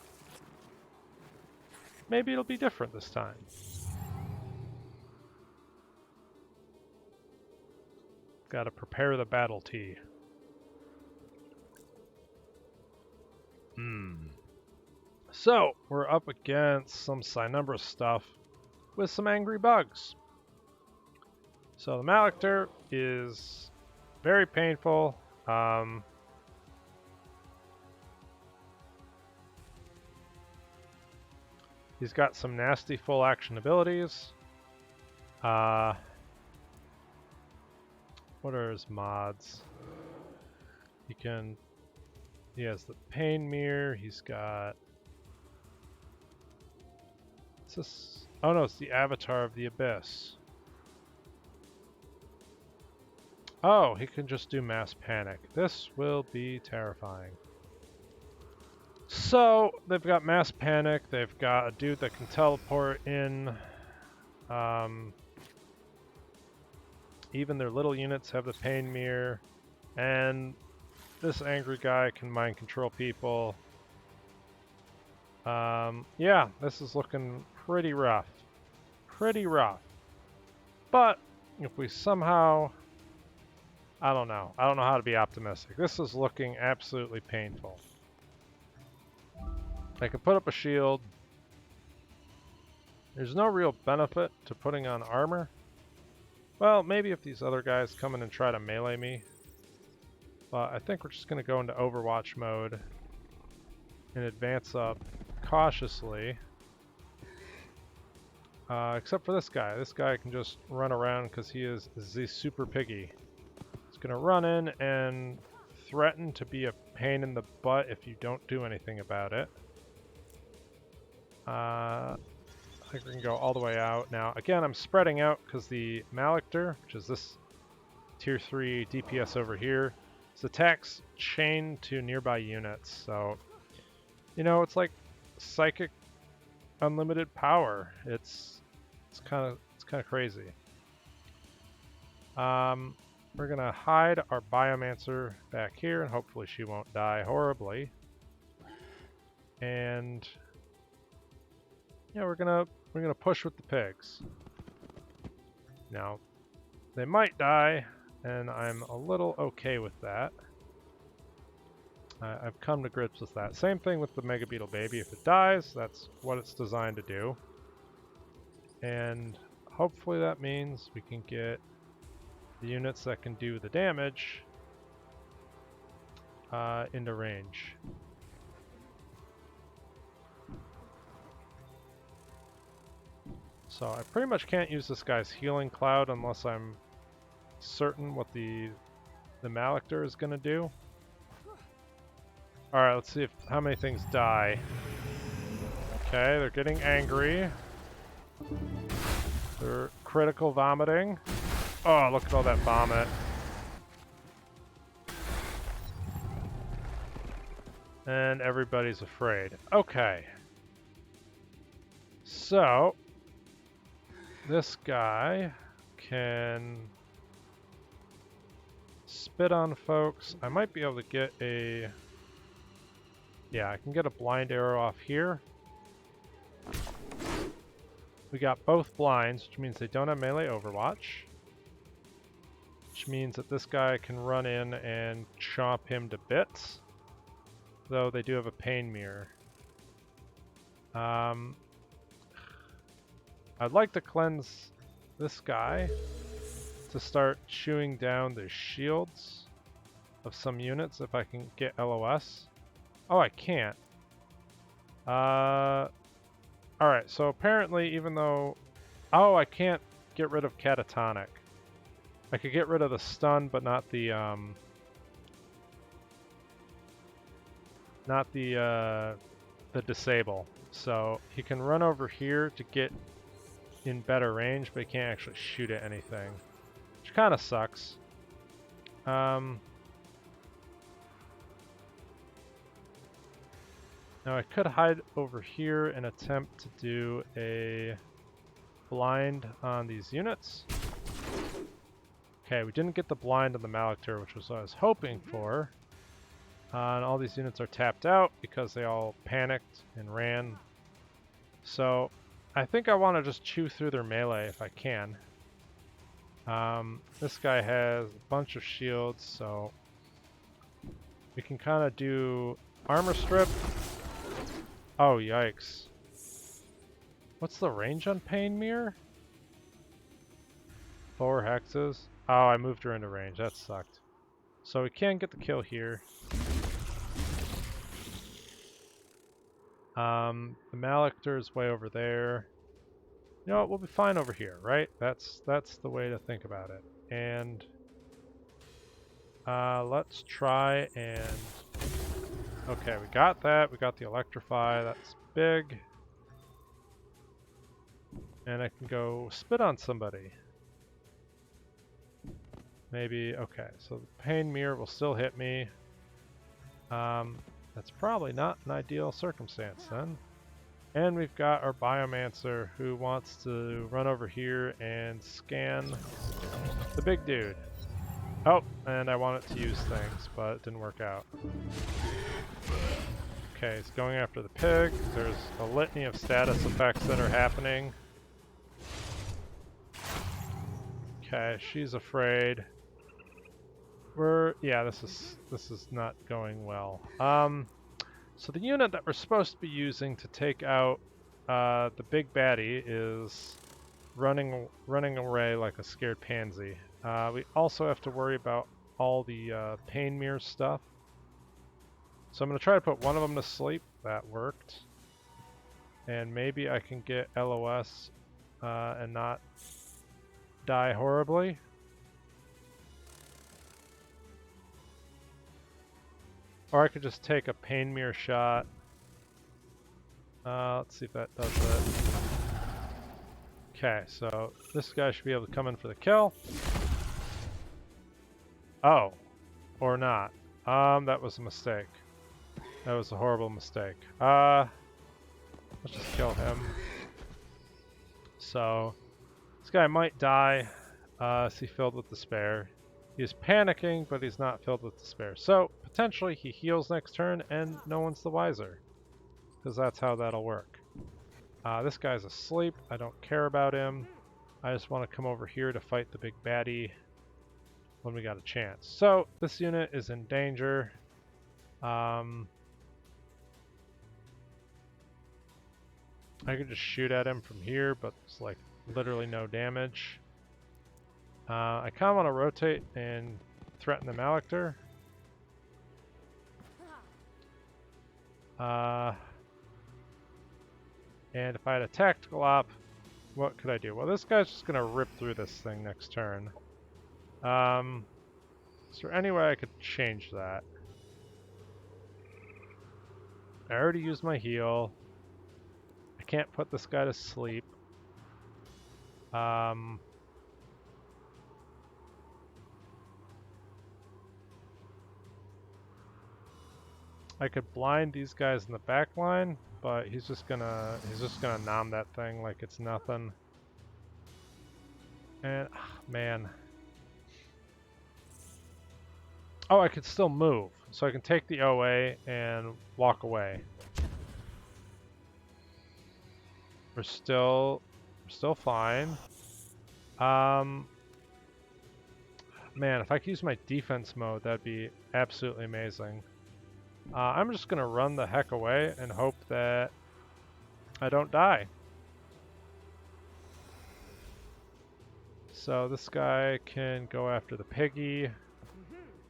maybe it'll be different this time. Gotta prepare the battle tea. So, we're up against some Cynumbrous stuff with some angry bugs. So the Massacre is very painful. He's got some nasty full action abilities. What are his mods? He has the Pain Mirror, he's got... What's this? Oh no, it's the Avatar of the Abyss. Oh, he can just do Mass Panic. This will be terrifying. So, they've got Mass Panic, they've got a dude that can teleport in Even their little units have the pain mirror, and this angry guy can mind control people. Yeah, this is looking pretty rough. Pretty rough. But if we somehow, I don't know how to be optimistic. This is looking absolutely painful. I can put up a shield. There's no real benefit to putting on armor. Well, maybe if these other guys come in and try to melee me. But I think we're just going to go into Overwatch mode and advance up cautiously. Except for this guy. This guy can just run around because he is the super piggy. He's going to run in and threaten to be a pain in the butt if you don't do anything about it. I think we can go all the way out. Now, again, I'm spreading out because the Massacre, which is this tier 3 DPS over here, its attacks chain to nearby units. So, you know, it's like psychic unlimited power. It's kind of crazy. We're gonna hide our Biomancer back here, and hopefully she won't die horribly. And yeah, we're gonna push with the pigs. Now, they might die, and I'm a little okay with that. I've come to grips with that. Same thing with the Mega Beetle Baby. If it dies, that's what it's designed to do. And hopefully that means we can get the units that can do the damage into range. So I pretty much can't use this guy's healing cloud unless I'm certain what the Massacre is going to do. Alright, let's see how many things die. Okay, they're getting angry. They're critical vomiting. Oh, look at all that vomit. And everybody's afraid. Okay. So, this guy can spit on folks. I might be able to get a... Yeah, I can get a blind arrow off here. We got both blinds, which means they don't have melee overwatch. Which means that this guy can run in and chomp him to bits. Though they do have a pain mirror. I'd like to cleanse this guy to start chewing down the shields of some units if I can get LOS. Oh, I can't. Alright, so apparently even though... Oh, I can't get rid of catatonic. I could get rid of the stun, but not the disable. So he can run over here to get in better range, but he can't actually shoot at anything, which kind of sucks. Now I could hide over here and attempt to do a blind on these units. Okay, we didn't get the blind on the Massacre, which was what I was hoping for. And all these units are tapped out because they all panicked and ran. So I think I want to just chew through their melee if I can. This guy has a bunch of shields, so we can kind of do armor strip. Oh, yikes. What's the range on Pain Mirror? 4 hexes. Oh, I moved her into range. That sucked. So we can get the kill here. The Massacre is way over there. You know what? We'll be fine over here, right? That's the way to think about it. And let's try and... Okay, we got that. We got the Electrify. That's big. And I can go spit on somebody. Maybe, okay, so the Pain Mirror will still hit me. That's probably not an ideal circumstance then. And we've got our Biomancer who wants to run over here and scan the big dude. Oh, and I wanted to use things, but it didn't work out. Okay, it's going after the pig. There's a litany of status effects that are happening. Okay, she's afraid. Yeah, this is not going well. So the unit that we're supposed to be using to take out the big baddie is running away like a scared pansy. We also have to worry about all the pain mirror stuff. So I'm going to try to put one of them to sleep. That worked. And maybe I can get LOS and not die horribly. Or I could just take a pain mirror shot. Let's see if that does it. Okay, so this guy should be able to come in for the kill. Oh, or not. That was a mistake. That was a horrible mistake. Let's just kill him. So, this guy might die. Is he filled with despair? He's panicking, but he's not filled with despair. So, potentially he heals next turn and no one's the wiser. Because that's how that'll work. This guy's asleep. I don't care about him. I just want to come over here to fight the big baddie when we got a chance. So, this unit is in danger. I could just shoot at him from here, but it's like literally no damage. I kind of want to rotate and threaten the Massacre. And if I had a tactical op, what could I do? Well, this guy's just going to rip through this thing next turn. Is there any way I could change that? I already used my heal. I can't put this guy to sleep. I could blind these guys in the back line, but he's just gonna nom that thing like it's nothing. And man. Oh, I could still move. So I can take the OA and walk away. We're still fine. Man, if I could use my defense mode, that'd be absolutely amazing. I'm just gonna run the heck away and hope that I don't die. So this guy can go after the piggy.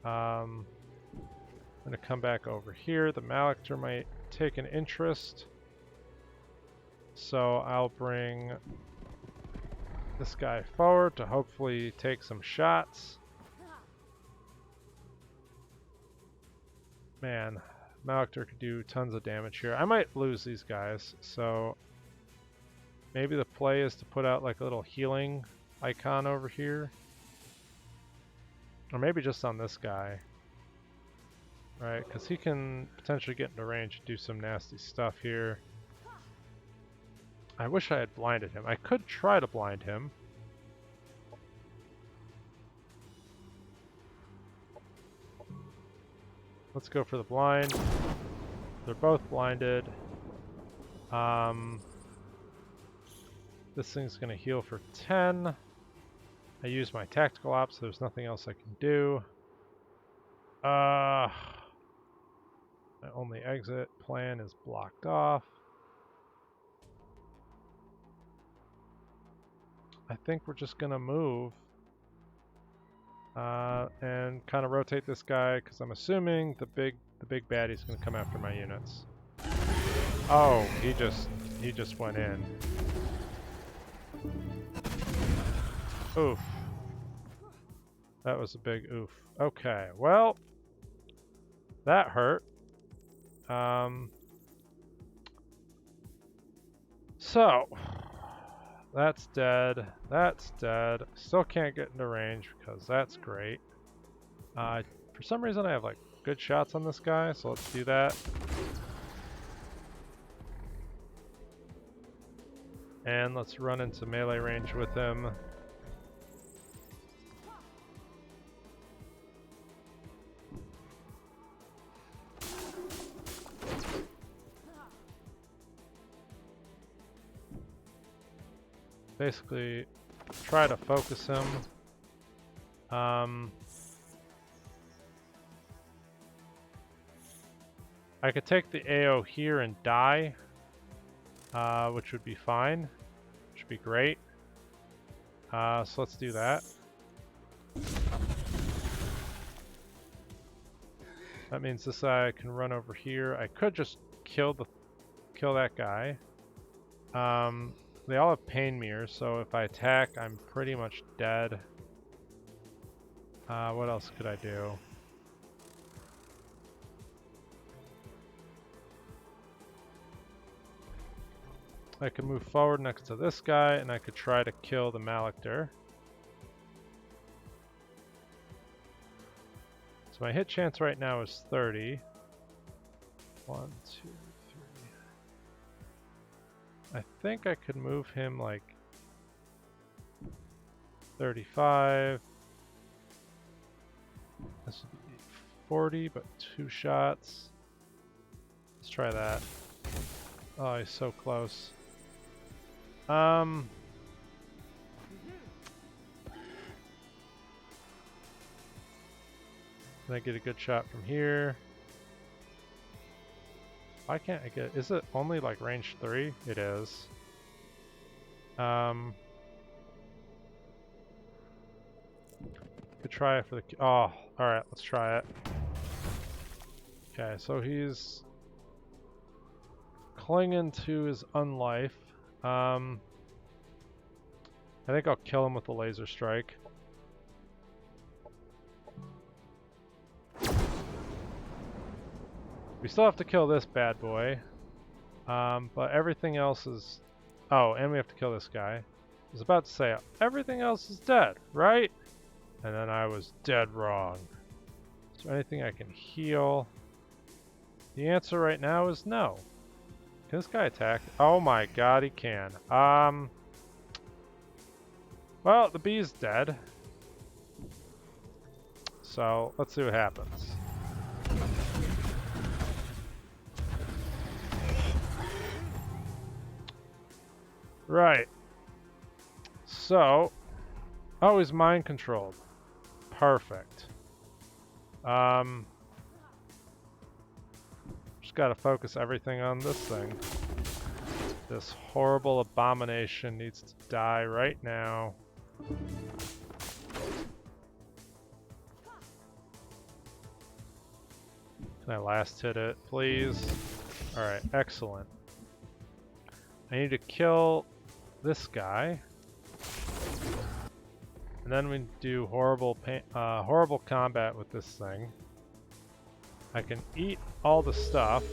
I'm gonna come back over here. The Massacre might take an interest. So I'll bring this guy forward to hopefully take some shots. Man, Massacre could do tons of damage here. I might lose these guys, so maybe the play is to put out like a little healing icon over here. Or maybe just on this guy. Right, because he can potentially get into range and do some nasty stuff here. I wish I had blinded him. I could try to blind him. Let's go for the blind. They're both blinded. This thing's going to heal for 10. I use my tactical ops, so there's nothing else I can do. My only exit plan is blocked off. I think we're just going to move and kind of rotate this guy, because I'm assuming the big baddie's going to come after my units. Oh, he just went in. Oof. That was a big oof. Okay, well, that hurt. So, that's dead. That's dead. Still can't get into range because that's great. For some reason I have like good shots on this guy, so let's do that. And let's run into melee range with him. Basically, try to focus him. I could take the AO here and die, which would be fine. Should be great. So let's do that. That means this guy can run over here. I could just kill that guy. They all have pain mirrors, so if I attack, I'm pretty much dead. What else could I do? I could move forward next to this guy, and I could try to kill the Massacre. So my hit chance right now is 30. 1, 2, 3. I think I could move him like 35. This would be 40, but 2 shots. Let's try that. Oh, he's so close. Can I get a good shot from here? Why can't I get... Is it only like range 3? It is. Could try it for the... Oh, alright, let's try it. Okay, so he's clinging to his unlife. I think I'll kill him with a laser strike. We still have to kill this bad boy. But everything else is... Oh, and we have to kill this guy. I was about to say, everything else is dead, right? And then I was dead wrong. Is there anything I can heal? The answer right now is no. Can this guy attack? Oh my god, he can. Well, the bee's dead. So, let's see what happens. Right. So, oh, he's mind controlled. Perfect. Just gotta focus everything on this thing. This horrible abomination needs to die right now. Can I last hit it, please? Alright, excellent. I need to kill this guy. And then we do horrible combat with this thing. I can eat all the stuff.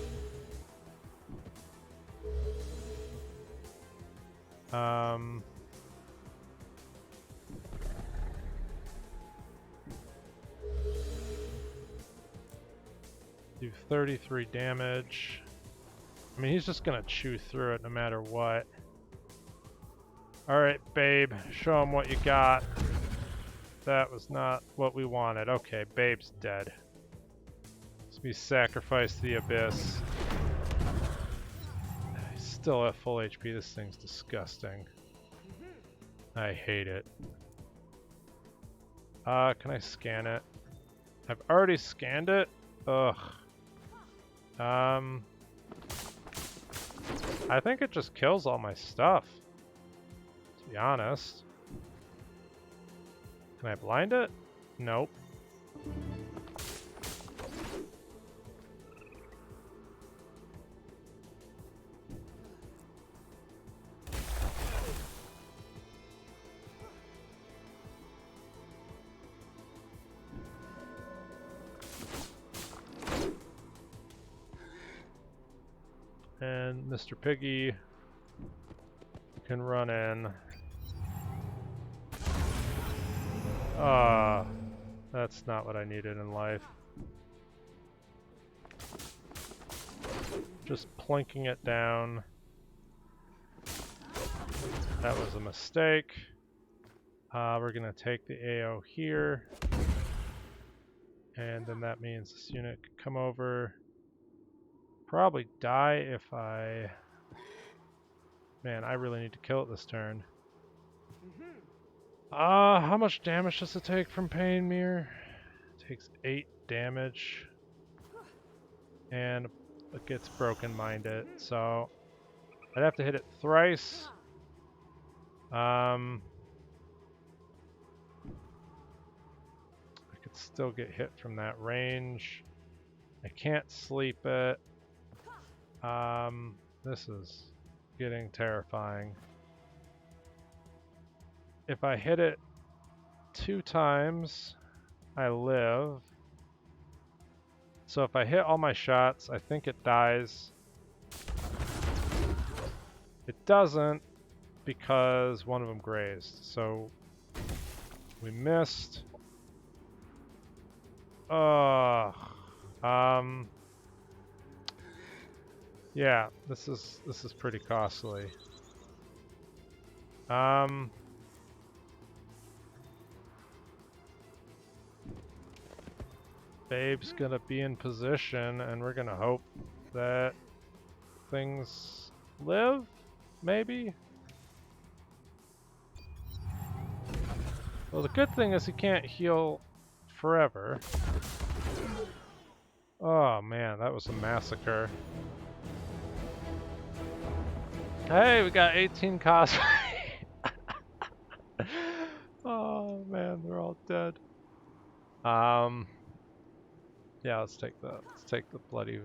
Do 33 damage. I mean, he's just gonna chew through it no matter what. Alright, babe, show him what you got. That was not what we wanted. Okay, babe's dead. Let's be sacrificed to the abyss. He's still at full HP. This thing's disgusting. I hate it. Can I scan it? I've already scanned it? Ugh. I think it just kills all my stuff, to be honest. Can I blind it? Nope. And Mr. Piggy can run in. That's not what I needed in life. Just plinking it down. That was a mistake. We're going to take the AO here. And then that means this unit can come over. Probably die if I... Man, I really need to kill it this turn. How much damage does it take from Pain Mirror? It takes 8 damage. And it gets broken-minded, so I'd have to hit it thrice. I could still get hit from that range. I can't sleep it. This is getting terrifying. If I hit it 2 times, I live. So if I hit all my shots, I think it dies. It doesn't because one of them grazed. So we missed. Yeah, this is pretty costly. Babe's gonna be in position, and we're gonna hope that things live, maybe? Well, the good thing is he can't heal forever. Oh man, that was a massacre. Hey, we got 18 cosplay. Oh man, they're all dead. Yeah, let's take the bloody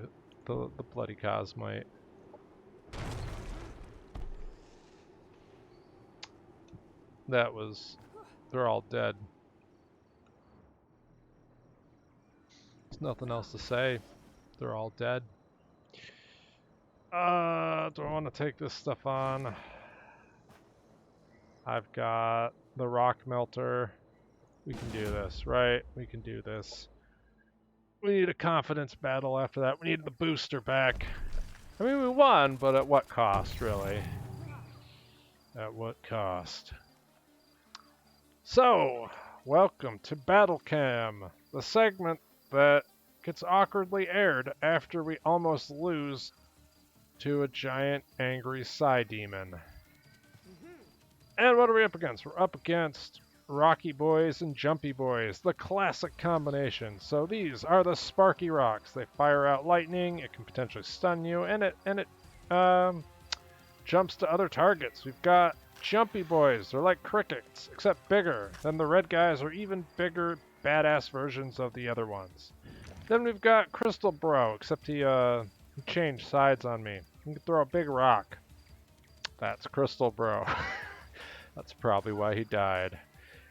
the bloody cosmite. That was, they're all dead. There's nothing else to say. They're all dead. Do I want to take this stuff on? I've got the rock melter. We can do this, right? We can do this. We need a confidence battle after that. We need the booster back. I mean, we won, but at what cost, really? At what cost? So, welcome to Battle Cam, the segment that gets awkwardly aired after we almost lose to a giant angry Psy Demon. And what are we up against? We're up against Rocky Boys and Jumpy Boys, the classic combination. So these are the Sparky Rocks. They fire out lightning, it can potentially stun you, and it jumps to other targets. We've got Jumpy Boys. They're like crickets, except bigger. Then the red guys are even bigger, badass versions of the other ones. Then we've got Crystal Bro, except he changed sides on me. He can throw a big rock. That's Crystal Bro. That's probably why he died.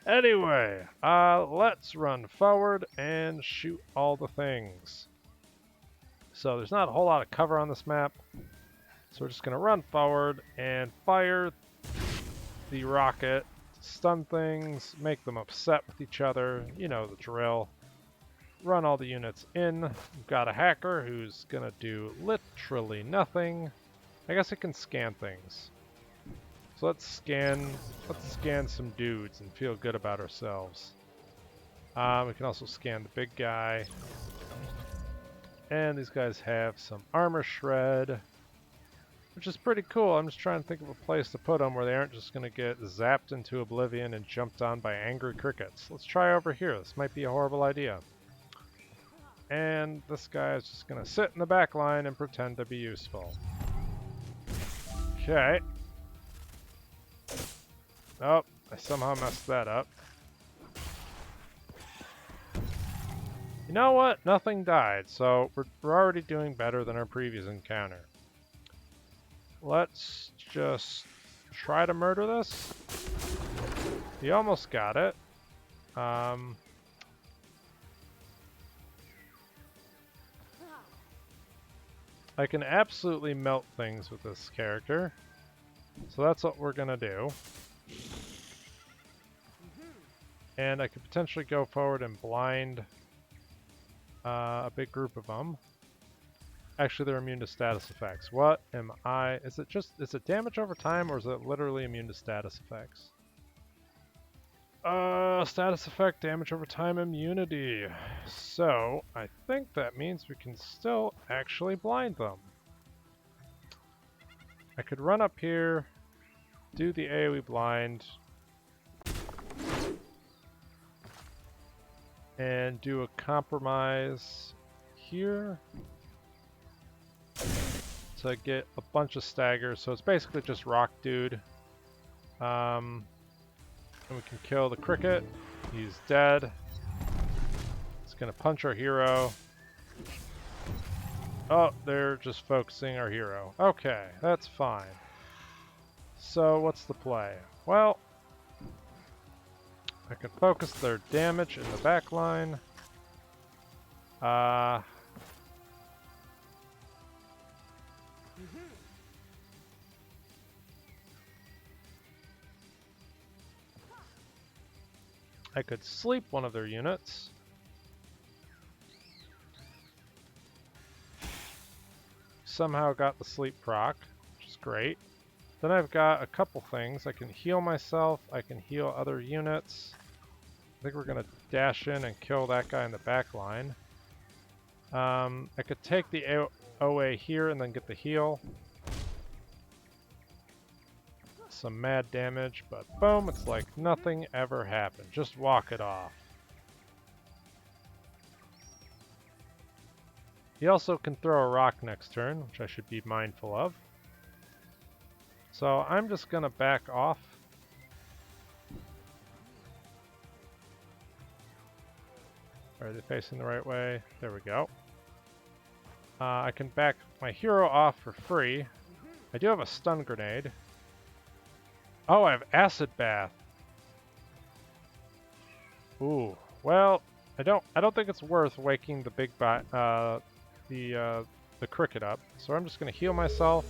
Anyway, let's run forward and shoot all the things. So there's not a whole lot of cover on this map. So we're just going to run forward and fire the rocket, stun things, make them upset with each other. You know the drill. Run all the units in. We've got a hacker who's going to do literally nothing. I guess it can scan things. So let's scan some dudes and feel good about ourselves. We can also scan the big guy. And these guys have some armor shred, which is pretty cool. I'm just trying to think of a place to put them where they aren't just going to get zapped into oblivion and jumped on by angry crickets. Let's try over here. This might be a horrible idea. And this guy is just going to sit in the back line and pretend to be useful. Okay. Oh, I somehow messed that up. You know what? Nothing died, so we're already doing better than our previous encounter. Let's just try to murder this. He almost got it. I can absolutely melt things with this character. So that's what we're gonna do. And I could potentially go forward and blind a big group of them. Actually, they're immune to status effects. What am I? Is it damage over time, or is it literally immune to status effects? Status effect, damage over time, immunity. So, I think that means we can still actually blind them. I could run up here, do the AoE blind, and do a compromise here to get a bunch of staggers. So it's basically just Rock Dude. And we can kill the cricket. He's dead. It's gonna punch our hero. Oh, they're just focusing our hero. Okay, that's fine. So what's the play? Well, I can focus their damage in the back line. I could sleep one of their units. Somehow got the sleep proc, which is great. Then I've got a couple things. I can heal myself. I can heal other units. I think we're going to dash in and kill that guy in the back line. I could take the OA here and then get the heal. Some mad damage, but boom, it's like nothing ever happened. Just walk it off. He also can throw a rock next turn, which I should be mindful of. So I'm just going to back off. Are they facing the right way? There we go. I can back my hero off for free. I do have a stun grenade. Oh, I have acid bath. Ooh. Well, I don't think it's worth waking the the cricket up. So I'm just going to heal myself.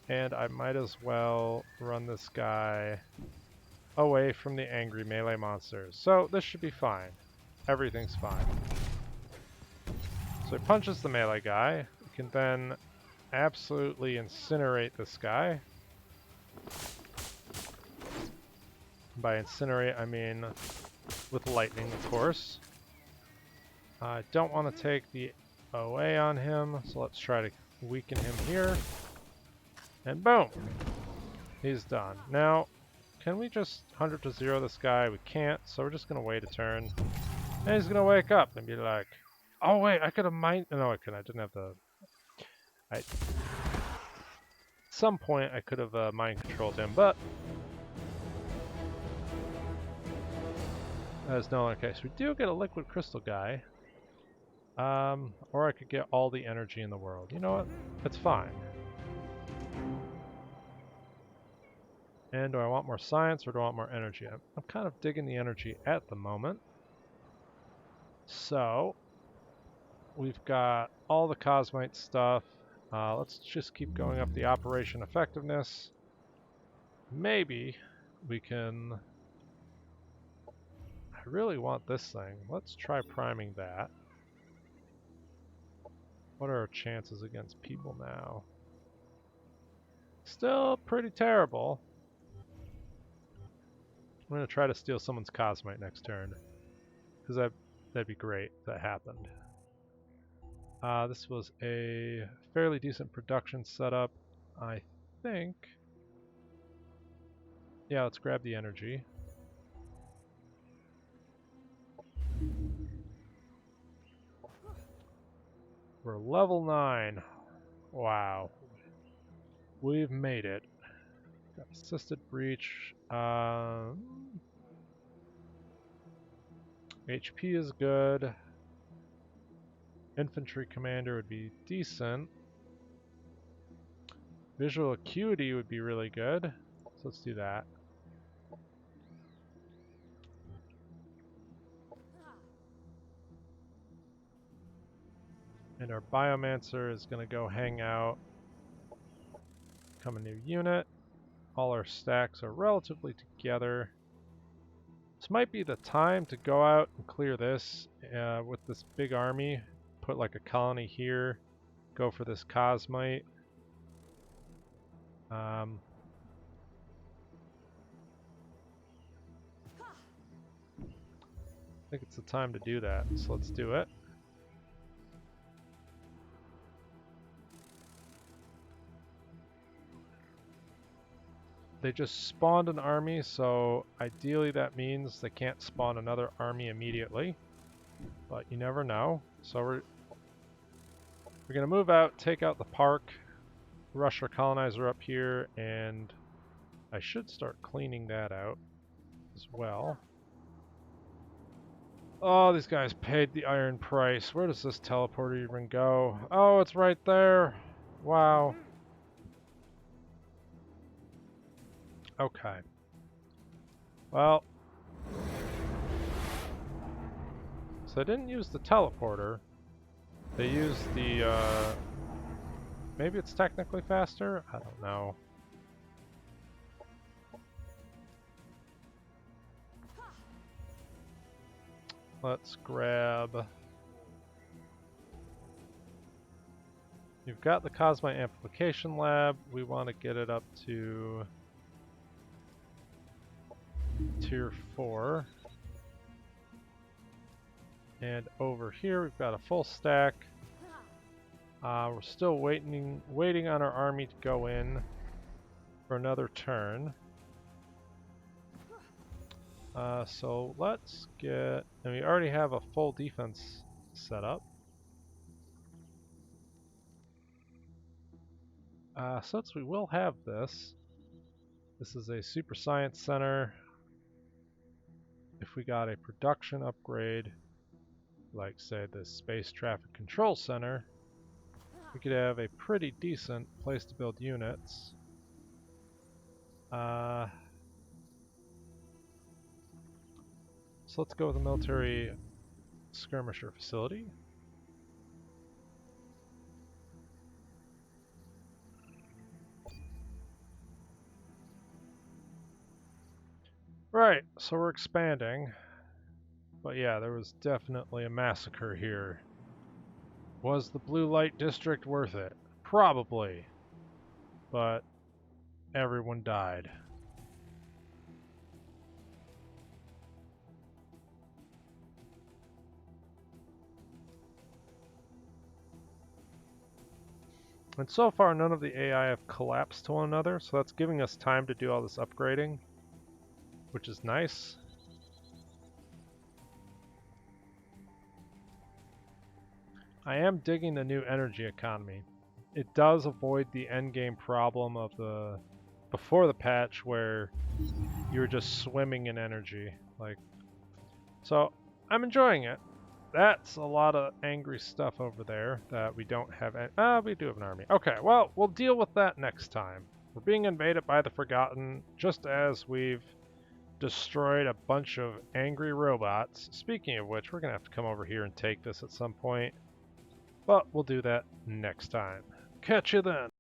And I might as well run this guy away from the angry melee monsters. So this should be fine. Everything's fine. So he punches the melee guy. We can then absolutely incinerate this guy. By incinerate, I mean with lightning, of course. I don't want to take the OA on him, so let's try to weaken him here. And boom! He's done. Now, can we just 100 to 0 this guy? We can't, so we're just going to wait a turn. And he's going to wake up and be like, oh wait, I could have mind... No, I couldn't. I didn't have the... At some point, I could have mind controlled him, but... that is no longer the case. We do get a liquid crystal guy. Or I could get all the energy in the world. You know what? It's fine. And do I want more science or do I want more energy? I'm kind of digging the energy at the moment. So, we've got all the Cosmite stuff. Let's just keep going up the operation effectiveness. Maybe we can... I really want this thing. Let's try priming that. What are our chances against people now? Still pretty terrible. I'm going to try to steal someone's Cosmite next turn. Because that'd be great if that happened. This was a fairly decent production setup, I think. Yeah, let's grab the energy. We're level 9. Wow. We've made it. Got assisted breach. HP is good. Infantry commander would be decent. Visual acuity would be really good. So let's do that. And our Biomancer is going to go hang out. Become a new unit. All our stacks are relatively together. This might be the time to go out and clear this with this big army. put like a colony here, go for this Cosmite. I think it's the time to do that, so let's do it. They just spawned an army, so ideally that means they can't spawn another army immediately, but you never know. So we're gonna move out, take out the park, rush our colonizer up here, and I should start cleaning that out as well. Oh, these guys paid the iron price. Where does this teleporter even go? Oh, it's right there. Wow. Okay. Well, so they didn't use the teleporter. They used the, maybe it's technically faster? I don't know. Let's grab... You've got the Cosmite Amplification Lab. We want to get it up to Tier 4. And over here we've got a full stack. We're still waiting on our army to go in for another turn. So let's get, and we already have a full defense set up. Since we will have this is a super science center. If we got a production upgrade, like say the space traffic control center, we could have a pretty decent place to build units. So let's go with a military skirmisher facility. Right, so we're expanding. But yeah, there was definitely a massacre here. Was the blue light district worth it? Probably. But everyone died. And so far, none of the AI have collapsed to one another, so that's giving us time to do all this upgrading, which is nice. I am digging the new energy economy. It does avoid the endgame problem of the before the patch where you were just swimming in energy. So I'm enjoying it. That's a lot of angry stuff over there that we don't have. We do have an army. Okay, well, we'll deal with that next time. We're being invaded by the Forgotten, just as we've destroyed a bunch of angry robots. Speaking of which, we're going to have to come over here and take this at some point. But we'll do that next time. Catch you then!